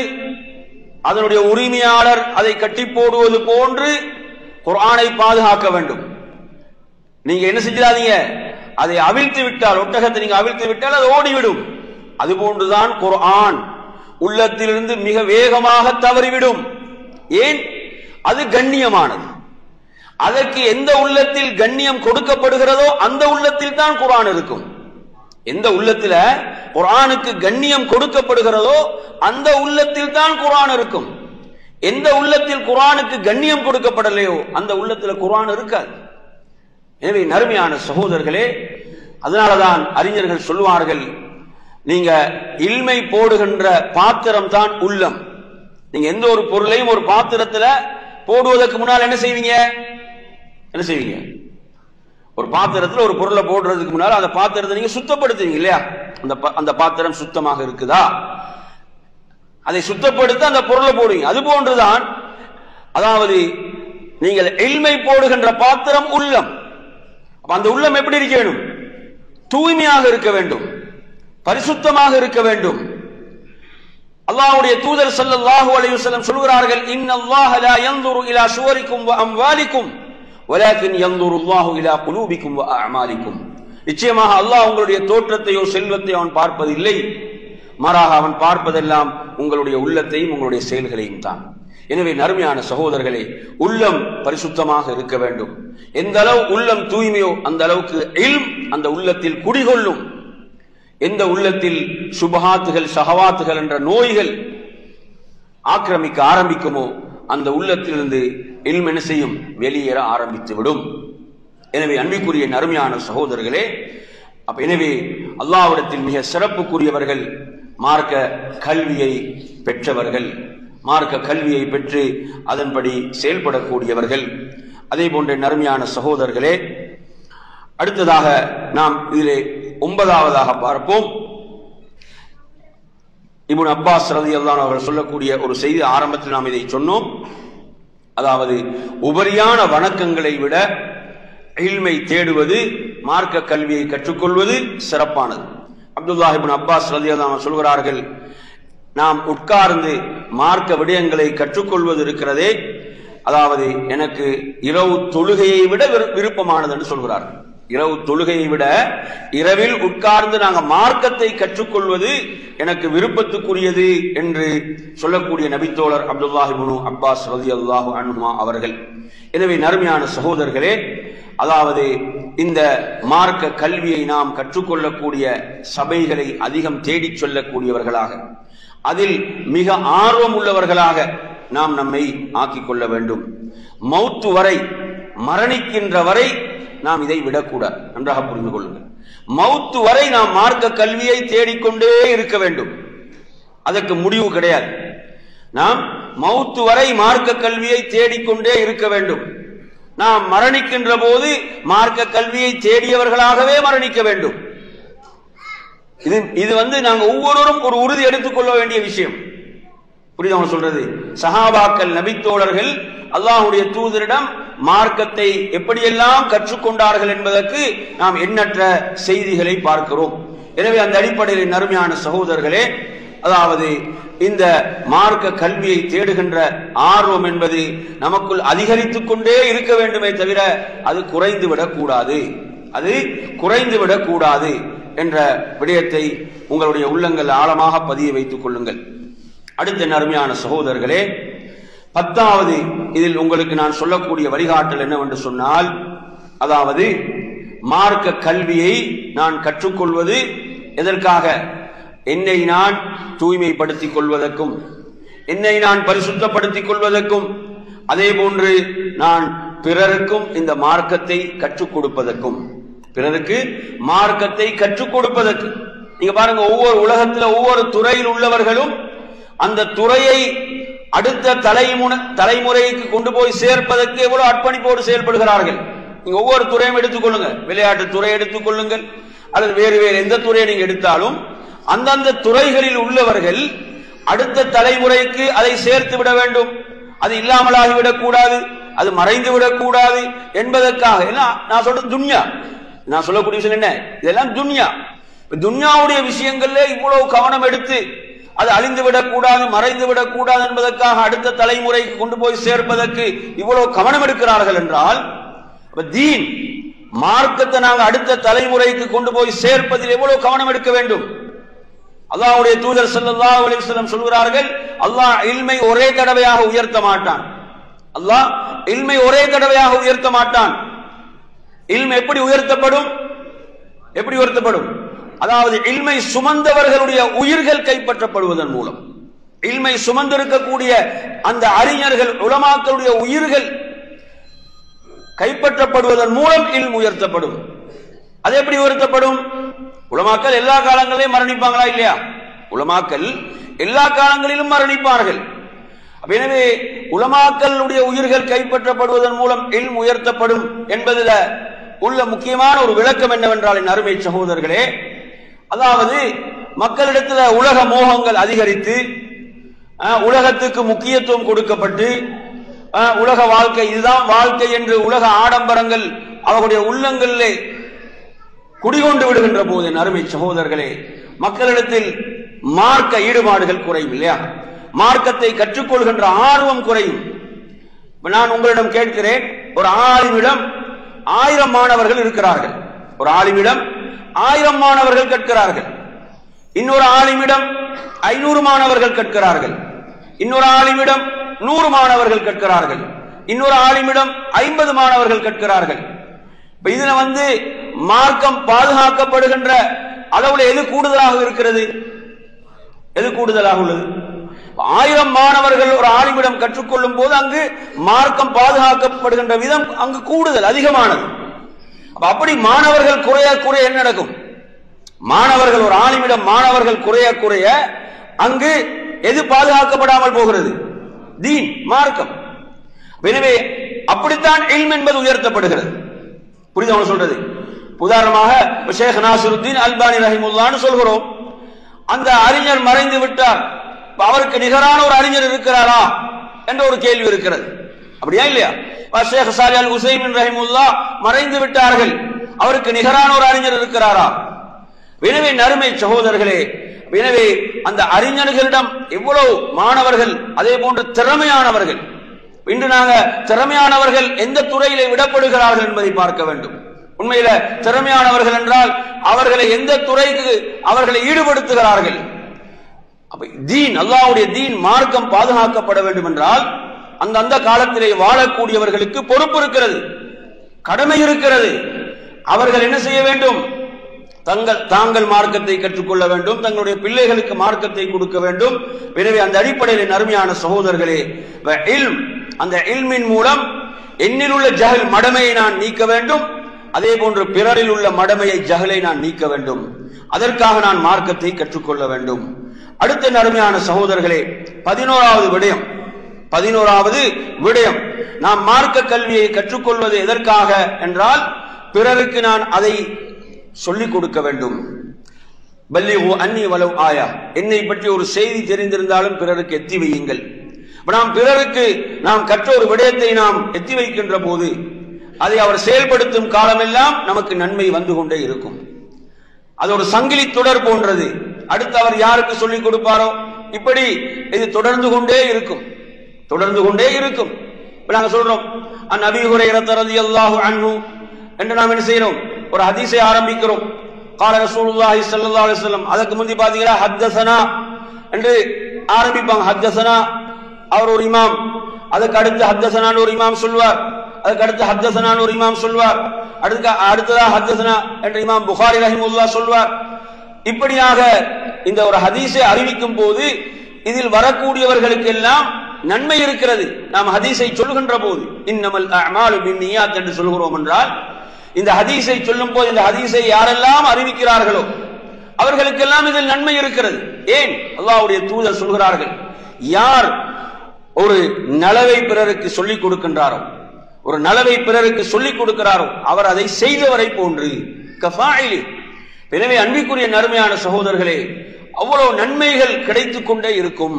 அதனுடைய உரிமையாளர் அதை கட்டி போடுவது போன்று குர்ஆனை பாதுகாக்க வேண்டும். நீங்க என்ன செஞ்சிடாதீங்க, அதை அவிழ்த்து விட்டால், ஒட்டகத்தை நீங்க அவிழ்த்து விட்டால் அது ஓடிவிடும். அதுபோன்றுதான் குர்ஆன் உள்ளத்திலிருந்து மிக வேகமாக தவறிவிடும். ஏன்? அது கண்ணியமானது. அதற்கு எந்த உள்ளத்தில் கண்ணியம் கொடுக்கப்படுகிறதோ அந்த உள்ளத்தில் தான் குர்ஆன் இருக்கும். எந்த உள்ளத்துல குர்ஆனுக்கு கண்ணியம் கொடுக்கப்படுகிறதோ அந்த உள்ளத்தில் தான் குர்ஆன் இருக்கும். எந்த உள்ளத்தில் குர்ஆனுக்கு கண்ணியம் கொடுக்கப்படலையோ அந்த உள்ளத்தில் குர்ஆன் இருக்காது. எனவே நறுமையான சகோதரர்களே, அதனாலதான் அறிஞர்கள் சொல்வார்கள், நீங்க இல்மை போடுகின்ற பாத்திரம் தான் உள்ளம். நீங்க எந்த ஒரு பொருளையும் ஒரு பாத்திரத்துல போடுவதற்கு முன்னால் என்ன செய்வீங்க, என்ன செய்வீங்க, ஒரு பாத்திரத்துல ஒரு பொருளை போடுறதுக்கு முன்னால் அந்த பாத்திரத்தை நீங்க சுத்தப்படுத்துவீங்க இல்லையா? அந்த பாத்திரம் சுத்தமாக இருக்குதா, அதை சுத்தப்படுத்த அந்த பொருளை போடுவீங்க. அது போன்றுதான், அதாவது நீங்கள் இல்மை போடுகின்ற பாத்திரம் உள்ளம். அந்த உள்ளம் எப்படி இருக்க வேண்டும்? தூய்மையாக இருக்க வேண்டும், பரிசுத்தமாக இருக்க வேண்டும். அல்லாஹ்வுடைய தூதர் ஸல்லல்லாஹு அலைஹி வஸல்லம் சொல்கிறார்கள், இன்னல்லாஹ லா யன்துரு இலா சுவரிக்கும் வ அம்வாலிக்கும் வலாக்கின் யன்துருல்லாஹு இலா குலூபிக்கும் வ அஅமாலிக்கும். நிச்சயமாக அல்லாஹ் உங்களுடைய தோற்றத்தையோ செல்வத்தையோ அவன் பார்ப்பதில்லை, மாறாக அவன் பார்ப்பதெல்லாம் உங்களுடைய உள்ளத்தையும் உங்களுடைய செயல்களையும் தான். எனவே நறுமையான சகோதரர்களே, உள்ளம் பரிசுத்தமாக இருக்க வேண்டும். எந்த அளவு உள்ளம் தூய்மையோ அந்த அளவுக்கு இல்ம் அந்த உள்ளத்தில் குடிகொள்ளும். எந்த உள்ளத்தில் சுபஹாத்துகள், ஷஹவாத்துகள் என்ற நோய்கள் ஆக்கிரமிக்க ஆரம்பிக்குமோ அந்த உள்ளத்திலிருந்து இல்ம் என்ன செய்யும், வெளியேற ஆரம்பித்து விடும். எனவே அன்பிற்குரிய நறுமையான சகோதரர்களே, எனவே அல்லாஹ்விடத்தில் மிக சிறப்புக்குரியவர்கள் மார்க்க கல்வியை பெற்றவர்கள், மார்க்க கல்வியை பெற்று அதன்படி செயல்படக்கூடியவர்கள். அதே போன்ற நறுமையான சகோதரர்களே, அடுத்ததாக நாம் இதிலே 9வதாக பார்ப்போம். இப்னு அப்பாஸ் ரலியல்லாஹு அன்ஹு அவர்கள் சொல்லக்கூடிய ஒரு செய்தி. ஆரம்பத்தில் நாம் இதை சொன்னோம். அதாவது உபரியான வணக்கங்களை விட இல்மை தேடுவது, மார்க்க கல்வியை கற்றுக்கொள்வது சிறப்பானது. அப்துல்லாஹ் இப்னு அப்பாஸ் ரலியல்லாஹு அன்ஹு சொல்கிறார்கள், நாம் உட்கார்ந்து மார்க்க விடயங்களை கற்றுக்கொள்வது இருக்கிறதே, அதாவது எனக்கு இரவு தொழுகையை விட விருப்பமானது என்று சொல்கிறார்கள். இரவு தொழுகையை விட இரவில் உட்கார்ந்து நாங்கள் மார்க்கத்தை கற்றுக்கொள்வது எனக்கு விருப்பத்துக்குரியது என்று சொல்லக்கூடிய நபித்தோழர் அப்துல்லாஹ் இப்னு அப்பாஸ் ரலியல்லாஹு அன்ஹுமா அவர்கள். எனவே நறுமையான சகோதரர்களே, அதாவது இந்த மார்க்க கல்வியை நாம் கற்றுக்கொள்ளக்கூடிய சபைகளை அதிகம் தேடிச் சொல்லக்கூடியவர்களாக, அதில் மிக ஆர்வம் உள்ளவர்களாக நாம் நம்மை ஆக்கிக் கொள்ள வேண்டும். மௌத்து வரை, மரணிக்கின்ற வரை நாம் இதை விடக்கூடாது. நன்றாக புரிந்து கொள்ளுங்கள். மௌத்து வரை நாம் மார்க்க கல்வியை தேடிக்கொண்டே இருக்க வேண்டும். அதற்கு முடிவு கிடையாது. நாம் மௌத்து வரை மார்க்க கல்வியை தேடிக்கொண்டே இருக்க வேண்டும். நாம் மரணிக்கின்ற போது மார்க்க கல்வியை தேடியவர்களாகவே மரணிக்க வேண்டும். இது நாங்கள் ஒவ்வொருவரும் ஒரு உறுதி எடுத்துக்கொள்ள வேண்டிய விஷயம். புரியுதா சொல்றது? சஹாபாக்கள், நபித்தோழர்கள் அல்லாஹ்வுடைய தூதரிடம் மார்க்கத்தை எப்படியெல்லாம் கற்றுக்கொண்டார்கள் என்பதற்கு நாம் எண்ணற்ற செய்திகளை பார்க்கிறோம். எனவே அந்த அடிப்படையில் நறுமையான சகோதரர்களே, அதாவது இந்த மார்க்க கல்வியை தேடுகின்ற ஆர்வம் என்பது நமக்குள் அதிகரித்துக் கொண்டே இருக்க வேண்டுமே தவிர அது குறைந்து விடக்கூடாது. அது குறைந்து விடக்கூடாது என்ற விடயத்தை உங்களுடைய உள்ளங்கள் ஆழமாக பதிய வைத்துக் கொள்ளுங்கள். அடுத்த நறுமையான சகோதரர்களே, 10வது இதில் உங்களுக்கு நான் சொல்லக்கூடிய வழிகாட்டல் என்னவென்று சொன்னால், அதாவது மார்க்க கல்வியை நான் கற்றுக்கொள்வது எதற்காக? என்னை நான் தூய்மைப்படுத்திக் கொள்வதற்கும், என்னை நான் பரிசுத்தப்படுத்திக் கொள்வதற்கும், அதே போன்று நான் பிறருக்கும் இந்த மார்க்கத்தை கற்றுக் கொடுப்பதற்கும், பிறருக்கு மார்க்கத்தை கற்றுக் கொடுப்பதற்கு. நீங்க பாருங்க, ஒவ்வொரு உலகத்தில் ஒவ்வொரு துறையில் உள்ளவர்களும் அந்த துறையை அடுத்த தலைமுறைக்கு கொண்டு போய் சேர்ப்பதற்கு எவ்வளவு அர்ப்பணிப்போடு செயல்படுகிறார்கள். நீங்க ஒவ்வொரு துறையும் எடுத்துக்கொள்ளுங்க, விளையாட்டு துறை எடுத்துக்கொள்ளுங்கள், அல்லது வேறு வேறு எந்த துறையை நீங்க எடுத்தாலும் அந்தந்த துறைகளில் உள்ளவர்கள் அடுத்த தலைமுறைக்கு அதை சேர்த்து விட வேண்டும். அது இல்லாமலாகிவிடக் கூடாது, அது மறைந்து விடக்கூடாது என்பதற்காக. நான் சொல்றது துன்யா, நான் சொல்லக்கூடிய விஷயம் என்ன? இதெல்லாம் துன்யா. துன்யாவுடைய விஷயங்கள்ல இவ்வளவு கவனம் எடுத்து அது அழிந்து விடக்கூடாது, மறைந்து விடக்கூடாது என்பதற்காக அடுத்த தலைமுறைக்கு கொண்டு போய் சேர்ப்பதற்கு இவ்வளவு கவனம் எடுக்கிறார்கள் என்றால், தீன் மார்க்கத்தை நாங்கள் அடுத்த தலைமுறைக்கு கொண்டு போய் சேர்ப்பதில் எவ்வளவு கவனம் எடுக்க வேண்டும். அல்லாஹ்வுடைய தூதர் ஸல்லல்லாஹு அலைஹி வஸல்லம் சொல்கிறார்கள், அல்லாஹ் இல்மை ஒரே தடவையாக உயர்த்த மாட்டான். அல்லாஹ் இல்மை ஒரே தடவையாக உயர்த்த மாட்டான். இல்மை எப்படி உயர்த்தப்படும்? எப்படி உயர்த்தப்படும்? அதாவது இல்மை சுமந்தவர்களுடைய உயிர்கள் கைப்பற்றப்படுவதன் மூலம், இல்மை சுமந்திருக்கக்கூடிய அந்த அறிஞர்கள், உலமாக்களுடைய உயிர்கள் கைப்பற்றப்படுவதன் மூலம் இல்ம் உயர்த்தப்படும். அது எப்படி உயர்த்தப்படும்? உலமாக்கள் எல்லா காலங்களிலும் மரணிப்பாங்களா இல்லையா? உலமாக்கள் எல்லா காலங்களிலும் மரணிப்பார்கள். எனவே உலமாக்களுடைய உயிர்கள் கைப்பற்றப்படுவதன் மூலம் இல்ம் உயர்த்தப்படும் என்பதில் உள்ள முக்கியமான ஒரு விளக்கம் என்னவென்றால், என் அருமை சகோதரர்களே, அதாவது மக்களிடத்தில் உலக மோகங்கள் அதிகரித்து, உலகத்துக்கு முக்கியத்துவம் கொடுக்கப்பட்டு, உலக வாழ்க்கை இதுதான் வாழ்க்கை என்று உலக ஆடம்பரங்கள் அவர்களுடைய உள்ளங்களிலே குடிகொண்டு விடுகின்ற போது, என் அருமை சகோதரர்களே, மக்களிடத்தில் மார்க்க ஈடுபாடுகள் குறையும் இல்லையா? மார்க்கத்தை கற்றுக்கொள்கின்ற ஆர்வம் குறையும். நான் உங்களிடம் கேட்கிறேன், ஒரு ஆலிமிடம் 1000 மாணவர்கள் இருக்கிறார்கள். ஒரு ஆலிமிடம் 1000 மாணவர்கள் கற்கிறார்கள். இன்னொரு ஆலிமிடம் 500 மாணவர்கள் கற்கிறார்கள். இன்னொரு ஆலிமிடம் 100 மாணவர்கள் கற்கிறார்கள். இன்னொரு ஆலிமிடம் 50 மாணவர்கள் கற்கிறார்கள். இதுல மார்க்கம் பாதுகாக்கப்படுகின்ற அளவுல எது கூடுதலாக இருக்கிறது? எது கூடுதலாக உள்ளது? 1000 மாணவர்கள் ஒரு ஆலிமிடம் கற்றுக்கொள்ளும் போது அங்கு மார்க்கம் பாதுகாக்கப்படுகின்ற விதம் அங்கு கூடுதல் அதிகமானது. அப்படி மாணவர்கள் குறைய குறைய என்ன நடக்கும்? மாணவர்கள், ஒரு ஆலிமிடம் மாணவர்கள் குறைய குறைய அங்கு எது பாதுகாக்கப்படாமல் போகிறது? தீன், மார்க்கம். எனவே அப்படித்தான் இல்ம் என்பது உயர்த்தப்படுகிறது. புரியுது சொல்றது? உதாரணமாக ஷேக் நாசிருத்தீன் அல்பானி ரஹிமுல்லான்னு சொல்கிறோம். அந்த அறிஞர் மறைந்து விட்டார், அவருக்கு நிகரான ஒரு அறிஞர் இருக்கிறாரா என்ற ஒரு கேள்வி இருக்கிறது. அப்படியா இல்லையா? ஷேக் சாலிஹ் அல் உஸைமீன் ரஹிமுல்லா மறைந்து விட்டார்கள், அவருக்கு நிகரான ஒரு அறிஞர் இருக்கிறாரா? எனவே நறுமை சகோதரர்களே, எனவே அந்த அறிஞர்களிடம் எவ்வளவு மாணவர்கள், அதே போன்று திறமையானவர்கள். இன்று நாங்கள் திறமையானவர்கள் எந்த துறையிலே விடப்படுகிறார்கள் என்பதை பார்க்க வேண்டும். உண்மையில திறமையானவர்கள் என்றால் அவர்களை எந்த துறைக்கு அவர்களை ஈடுபடுத்துகிறார்கள்? தீன், அல்லாஹ்வுடைய தீன், மார்க்கம் பாதுகாக்கப்பட வேண்டும் என்றால் அந்த காலத்திலே வாழக்கூடியவர்களுக்கு பொறுப்பு இருக்கிறது, கடமை இருக்கிறது. அவர்கள் என்ன செய்ய வேண்டும்? தாங்கள் மார்க்கத்தை கற்றுக்கொள்ள வேண்டும், தங்களுடைய பிள்ளைகளுக்கு மார்க்கத்தை கொடுக்க வேண்டும். எனவே அந்த அடிப்படையில் நறுமையான சகோதரர்களே, அந்த இல்மின் மூலம் என்னில் உள்ள ஜஹல் மடமையை நான் நீக்க வேண்டும், அதே போன்று பிறரில் உள்ள மடமையை ஜஹலை நான் நீக்க வேண்டும். அதற்காக நான் மார்க்கத்தை கற்றுக்கொள்ள வேண்டும். அடுத்த நறுமையான சகோதரர்களே, 11வது விடயம், நாம் மார்க்க கல்வியை கற்றுக்கொள்வது எதற்காக என்றால் பிறருக்கு நான் அதை சொல்லிக் கொடுக்க வேண்டும். பல்லிகு அன்னி வலவ் ஆயா, என்னை பற்றி ஒரு செய்தி தெரிந்திருந்தாலும் பிறருக்கு எத்தி வையுங்கள். நாம் பிறருக்கு நாம் கற்ற ஒரு விடயத்தை நாம் எத்தி வைக்கின்ற போது அதை அவர் செயல்படுத்தும் காலமெல்லாம் நமக்கு நன்மை வந்து கொண்டே இருக்கும். அது ஒரு சங்கிலி தொடர் போன்றது. அடுத்து அவர் யாருக்கு சொல்லிக் கொடுப்பாரோ இப்படி இது தொடர்ந்து கொண்டே இருக்கும். நாங்க சொல்றோம் அன் அபீ ஹுரைரா ரலியல்லாஹு அன்ஹு என்று நாம் என்ன செய்யறோம்? ஒரு ஹதீஸை ஆரம்பிக்கிறோம். قال رسول الله صلى الله عليه وسلم. அதுக்கு முந்தி பாத்தீங்கன்னா ஹத்தஸனா என்று ஆரம்பிப்பாங்க. ஹத்தஸனா அவர் ஒரு இமாம், அதுக்கு அடுத்து ஹத்தஸனான்னு ஒரு இமாம் சொல்வார், அதுக்கு அடுத்து ஹத்தஸனான்னு ஒரு இமாம் சொல்வார், அடுத்ததா ஹத்தஸனா என்ற இமாம் புகாரி ரஹிமஹுல்லாஹ் சொல்வார். இப்படியாக இந்த ஒரு ஹதீஸை அறிவிக்கும் போது இதில் வரக்கூடியவர்களுக்கு எல்லாம் நன்மை இருக்கிறது. நாம் ஹதீஸை சொல்லுகின்ற போது இன்னமல் அஅமாலு பின்னியாத் என்று சொல்கிறோம் என்றால், இந்த ஹதீஸை சொல்லும் போது இந்த ஹதீஸை யாரெல்லாம் அறிவிக்கிறார்களோ அவர்களுக்கெல்லாம் இதில் நன்மை இருக்கிறது. ஏன்? அல்லாஹ்வுடைய தூதர் சொல்கிறார்கள், யார் ஒரு நலவை பிறருக்கு சொல்லிக் கொடுக்கின்றாரோ, ஒரு நலவை பிறருக்கு சொல்லிக் கொடுக்கிறாரோ அவர் அதை செய்தவரை போன்று கஃபாயிலி. எனவே அன்பிற்குரிய நறுமையான சகோதரர்களே, அவ்வளவு நன்மைகள் கிடைத்துக் கொண்டே இருக்கும்.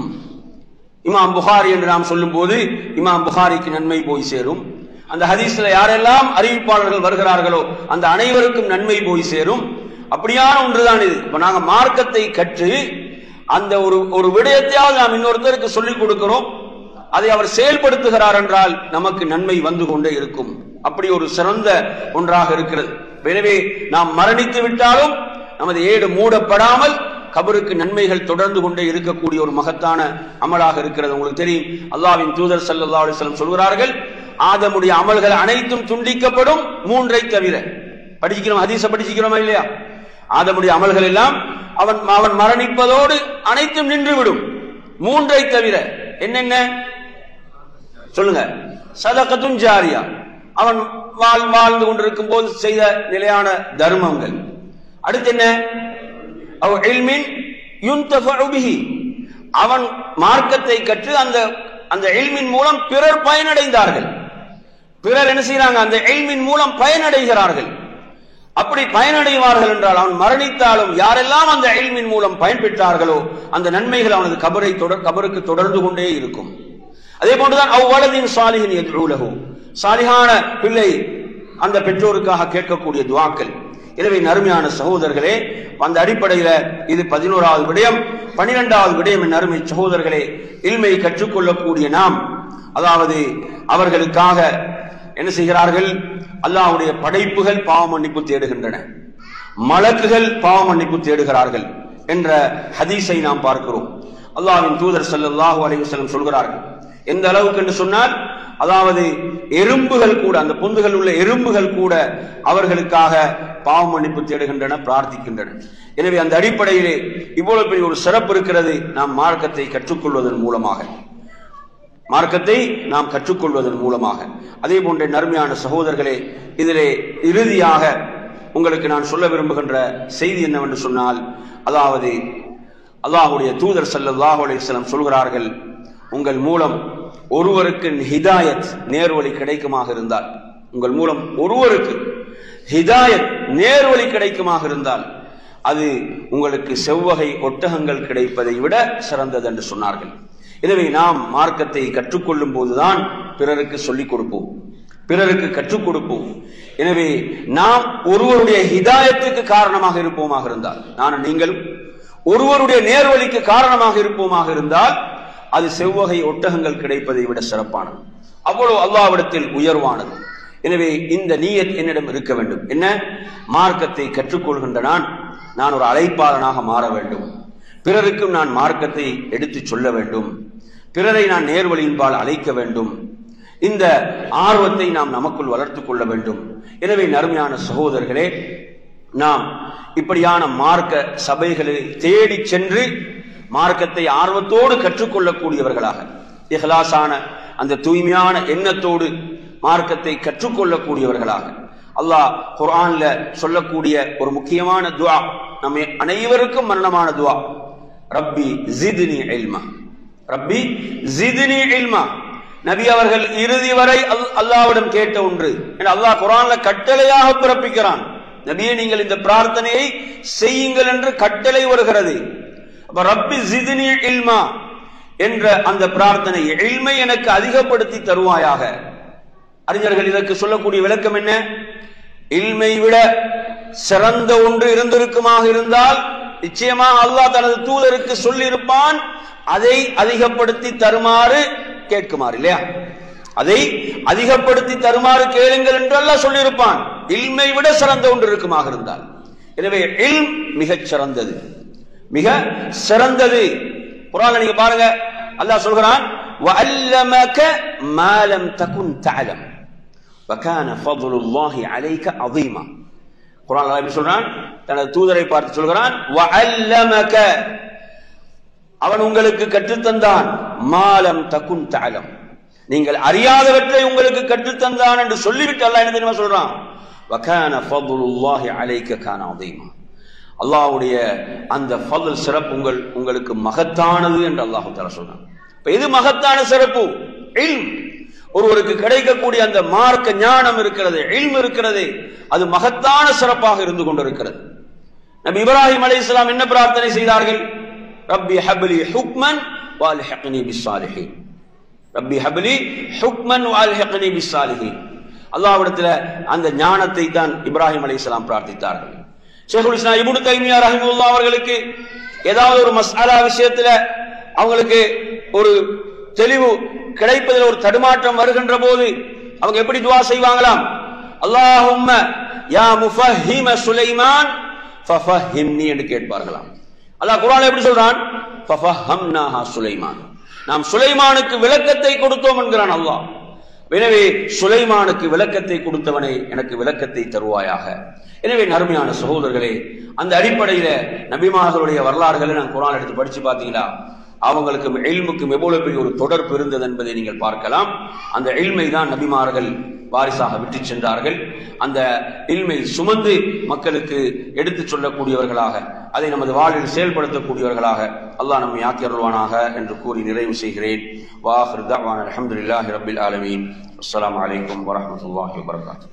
இமாம் புகாரி என்று நாம் சொல்லும் போது இமாம் புகாரிக்கு நன்மை போய் சேரும். அந்த ஹதீஸ்ல யாரெல்லாம் அறிவிப்பாளர்கள் வருகிறார்களோ அந்த அனைவருக்கும் நன்மை போய் சேரும். அப்படியான ஒன்றுதான் இது. இப்ப நாங்க மார்க்கத்தை கற்று அந்த ஒரு விடயத்தையாவது நாம் இன்னொருத்தருக்கு சொல்லிக் கொடுக்கிறோம், அதை அவர் செயல்படுத்துகிறார் என்றால் நமக்கு நன்மை வந்து கொண்டே இருக்கும். அப்படி ஒரு சிறந்த ஒன்றாக இருக்கிறது. எனவே நாம் மரணித்து விட்டாலும் நமது ஏடு மூடப்படாமல் கபருக்கு நன்மைகள் தொடர்ந்து கொண்டே இருக்கக்கூடிய ஒரு மகத்தான அமலாக இருக்கிறது. உங்களுக்கு தெரியும், அல்லாஹ்வின் தூதர் ஸல்லல்லாஹு அலைஹி வஸல்லம் சொல்கிறார்கள், ஆதமுடைய அமல்கள் அனைத்தும் துண்டிக்கப்படும் 3ஐ தவிர. படிக்கிறோம், ஹதீஸ படிக்கிறோமா இல்லையா? ஆதமுடைய அமல்கள் எல்லாம் அவன் மரணிப்பதோடு அனைத்தும் நின்றுவிடும் 3ஐ தவிர. என்னென்ன சொல்லுங்க? சதகத்துன் ஜாரியா, அவன் வாழ்ந்து கொண்டிருக்கும் போது செய்த நிலையான தர்மங்கள். அடுத்து என்ன? அவன் மார்க்கத்தை கற்று அந்த இல்மின் மூலம் பிறர் பயனடைந்தார்கள். பிறர் என்ன செய்யறாங்க? அந்த இல்மின் மூலம் பயனடைகிறார்கள். அப்படி பயனடைவார்கள் என்றால் அவன் மரணித்தாலும் யாரெல்லாம் அந்த இல்மின் மூலம் பயன்பெற்றார்களோ அந்த நன்மைகள் அவனது கபருக்கு தொடர்ந்து கொண்டே இருக்கும். அதே போன்றுதான் அவ்வளதின் சாலிஹின் யதுலஹு, சாலிஹான பிள்ளை அந்த பெற்றோருக்காக கேட்கக்கூடிய துஆக்கள். எனவே நறுமையான சகோதரர்களே, அந்த அடிப்படையில இது 11வது விடயம். 12வது விடயம் என் அருமை சகோதரர்களே, இல்மை கற்றுக்கொள்ளக்கூடிய நாம், அதாவது அவர்களுக்காக என்ன செய்கிறார்கள்? அல்லாஹ்வுடைய படைப்புகள் பாவ மன்னிப்பு தேடுகின்றன, மலக்குகள் பாவ மன்னிப்பு தேடுகிறார்கள் என்ற ஹதீஸை நாம் பார்க்கிறோம். அல்லாஹ்வின் தூதர் ஸல்லல்லாஹு அலைஹி வஸல்லம் சொல்கிறார்கள், எந்த அளவுக்கு என்று சொன்னால், அதாவது எறும்புகள் கூட, அந்த பொந்துகள் உள்ள எறும்புகள் கூட அவர்களுக்காக பாவ மன்னிப்பு தேடுகின்றன, பிரார்த்திக்கின்றன. எனவே அந்த அடிப்படையிலே இவ்வளவு பெரிய ஒரு சிறப்பு இருக்கிறது. நாம் மார்க்கத்தை கற்றுக்கொள்வதன் மூலமாக, அதே போன்ற நறுமையான சகோதரர்களே, இதிலே இறுதியாக உங்களுக்கு நான் சொல்ல விரும்புகின்ற செய்தி என்னவென்று சொன்னால், அதாவது அல்லாஹ்வுடைய தூதர் ஸல்லல்லாஹு அலைஹி வஸல்லம் சொல்கிறார்கள், உங்கள் மூலம் ஒருவருக்கு ஹிதாயத் நேர்வழி கிடைக்குமாக இருந்தால், உங்கள் மூலம் ஒருவருக்கு ஹிதாயத் நேர்வழி கிடைக்குமாக இருந்தால் அது உங்களுக்கு செவ்வகை ஒட்டகங்கள் கிடைப்பதை விட சிறந்தது என்று சொன்னார்கள். எனவே நாம் மார்க்கத்தை கற்றுக்கொள்ளும் போதுதான் பிறருக்கு சொல்லிக் கொடுப்போம், பிறருக்கு கற்றுக் கொடுப்போம். எனவே நாம் ஒருவருடைய ஹிதாயத்துக்கு காரணமாக இருப்போமாக இருந்தால், நானும் நீங்களும் ஒருவருடைய நேர்வழிக்கு காரணமாக இருப்போமாக இருந்தால் அது செவ்வகை ஒட்டகங்கள் கிடைப்பதை விட சிறப்பானது, அவ்வளவு அல்லாஹ்விடத்தில் உயர்வானது. எனவே இந்த நியத் என்னிடம் இருக்க வேண்டும். என்ன? மார்க்கத்தை கற்றுக்கொள்கின்ற நான் ஒரு அழைப்பாளனாக மாற வேண்டும், பிறருக்கும் நான் மார்க்கத்தை எடுத்து சொல்ல வேண்டும், பிறரை நான் நேர்வழியின்பால் அழைக்க வேண்டும். இந்த ஆர்வத்தை நாம் நமக்குள் வளர்த்துக் கொள்ள வேண்டும். எனவே நறுமையான சகோதரர்களே, நாம் இப்படியான மார்க்க சபைகளை தேடி சென்று மார்க்கத்தை ஆர்வத்தோடு கற்றுக்கொள்ளக்கூடியவர்களாக, இஹ்லாஸான அந்த தூய்மையான எண்ணத்தோடு மார்க்கத்தை கற்றுக்கொள்ளக்கூடியவர்களாக, அல்லாஹ் குர்ஆன்ல சொல்லக்கூடிய ஒரு முக்கியமான துஆ, நம்ம அனைவருக்கும் மரணமான துஆ, ரப்பி ஜித்னி இல்மா, ரப்பி ஜித்னி இல்மா. நபி அவர்கள் இறுதி வரை அல்லாஹ்விடம் கேட்ட ஒன்று. அல்லாஹ் குர்ஆன்ல கட்டளையாக பிறப்பிக்கிறான், நபியே நீங்கள் இந்த பிரார்த்தனையை செய்யுங்கள் என்று கட்டளை வருகிறது. அப்ப ரப்பி ஜித்னி இல்மா என்ற அந்த பிரார்த்தனை, இல்மை எனக்கு அதிகப்படுத்தி தருவாயாக. அறிஞர்கள் இதற்கு சொல்லக்கூடிய விளக்கம் என்ன? இல்மை விட சிறந்த ஒன்று இருந்திருக்குமாக இருந்தால் நிச்சயமாக அல்லாஹ் தனது தூதருக்கு சொல்லி இருப்பான், அதை அதிகப்படுத்தி தருமாறு கேட்குமாறு, இல்லையா? அதை அதிகப்படுத்தி தருமாறு கேளுங்கள் என்று அல்லாஹ் சொல்லியிருப்பான், இல்மை விட சிறந்த ஒன்று இருக்குமாக இருந்தால். எனவே இல்ம் மிகச் சிறந்தது, மிக சிறந்தது. குர்ஆன்ல நீங்க பாருங்க, அல்லாஹ் சொல்கிறான், வஅல்லமக மா லம் தகுன் தஅலம் வகான ஃபضலுல்லாஹி அலைக அதீமா. குர்ஆன்ல அல்லாஹ் எப்படி சொல்றான்? தனது தூதரை பார்த்து சொல்கிறான், வஅல்லமக, அவன் உங்களுக்கு கற்றுத்தந்தான், மா லம் தகுன் தஅலம், நீங்கள் அறியாதவற்றை உங்களுக்கு கற்றுத்தந்தான் என்று சொல்லிவிட்டு அல்லாஹ் என்ன தெரியுமா சொல்றான்? வகான ஃபضலுல்லாஹி அலைக கான அதீமா, அல்லாஹ்வுடைய அந்த ஃபضல் சிறப்பு உங்களுக்கு மகத்தானது என்று அல்லாஹ் தஆலா சொல்றான். இது மகத்தான சிறப்பு இல்ம். ஒருவருக்கு கிடைக்கக்கூடிய அந்த மார்க்க ஞானம் இருக்கிறது, இல்ம் இருக்கிறது, அது மகத்தான சிறப்பாக இருந்து கொண்டிருக்கிறது. நபி இப்ராஹிம் அலைஹிஸ்ஸலாம் என்ன பிரார்த்தனை செய்தார்கள்? ரப்பி ஹப்லி ஹுக்மன் வஅல்ஹிக்னி பிஸ்ஸாலிஹீன், ரப்பி ஹப்லி ஹுக்மன் வஅல்ஹிக்னி பிஸ்ஸாலிஹீன். அல்லாஹ்விடத்தில் அந்த ஞானத்தை தான் இப்ராஹிம் அலைஹிஸ்ஸலாம் பிரார்த்தித்தார்கள். ஷேகுல் இஸ்லாம் இப்னு தைமியா ரஹிமஹுல்லாஹ் அவர்களுக்கு ஏதாவது ஒரு மஸ்அலா விஷயத்துல அவங்களுக்கு ஒரு தெளிவு கிடைப்பதில் ஒரு தடுமாற்றம் வருகின்ற போது அவங்க எப்படி துஆ செய்வாங்களாம்? அல்லாஹும்ம யா முஃபஹிம சுலைமான் ஃபஃபஹிம்னி என்று கேட்பார்களாம். அல்லாஹ் குர்ஆன்ல எப்படி சொல்றான்? ஃபஃபஹம்னாஹா சுலைமான், நாம் சுலைமானுக்கு விளக்கத்தை கொடுத்தோம் என்கிறான் அல்லாஹ். எனவே சுலைமானுக்கு விளக்கத்தை கொடுத்தவனே எனக்கு விளக்கத்தை தருவாயாக. எனவே நறுமையான சகோதரர்களே, அந்த அடிப்படையில நபிமார்களுடைய வரலாறுகளை நான் குர்ஆன் எடுத்து படிச்சு பார்த்தீங்களா, அவங்களுக்கு இல்முக்கும் எவ்வளவு பெரிய ஒரு தொடர்பு இருந்தது என்பதை நீங்கள் பார்க்கலாம். அந்த இல்மை தான் நபிமார்கள் வாரிசாக விட்டு சென்றார்கள். அந்த இல்மை சுமந்து மக்களுக்கு எடுத்து சொல்லக்கூடியவர்களாக, அதை நமது வாழ்வில் செயல்படுத்தக்கூடியவர்களாக அல்லாஹ் நம்மை ஆக்கி அருள்வானாக என்று கூறி நிறைவு செய்கிறேன். வாஹிர் தஅவானா அல்ஹம்துலில்லாஹி ரப்பில் ஆலமீன். அஸ்ஸலாமு அலைக்கும் வரஹ்மத்துல்லாஹி வபரகாத்துஹு.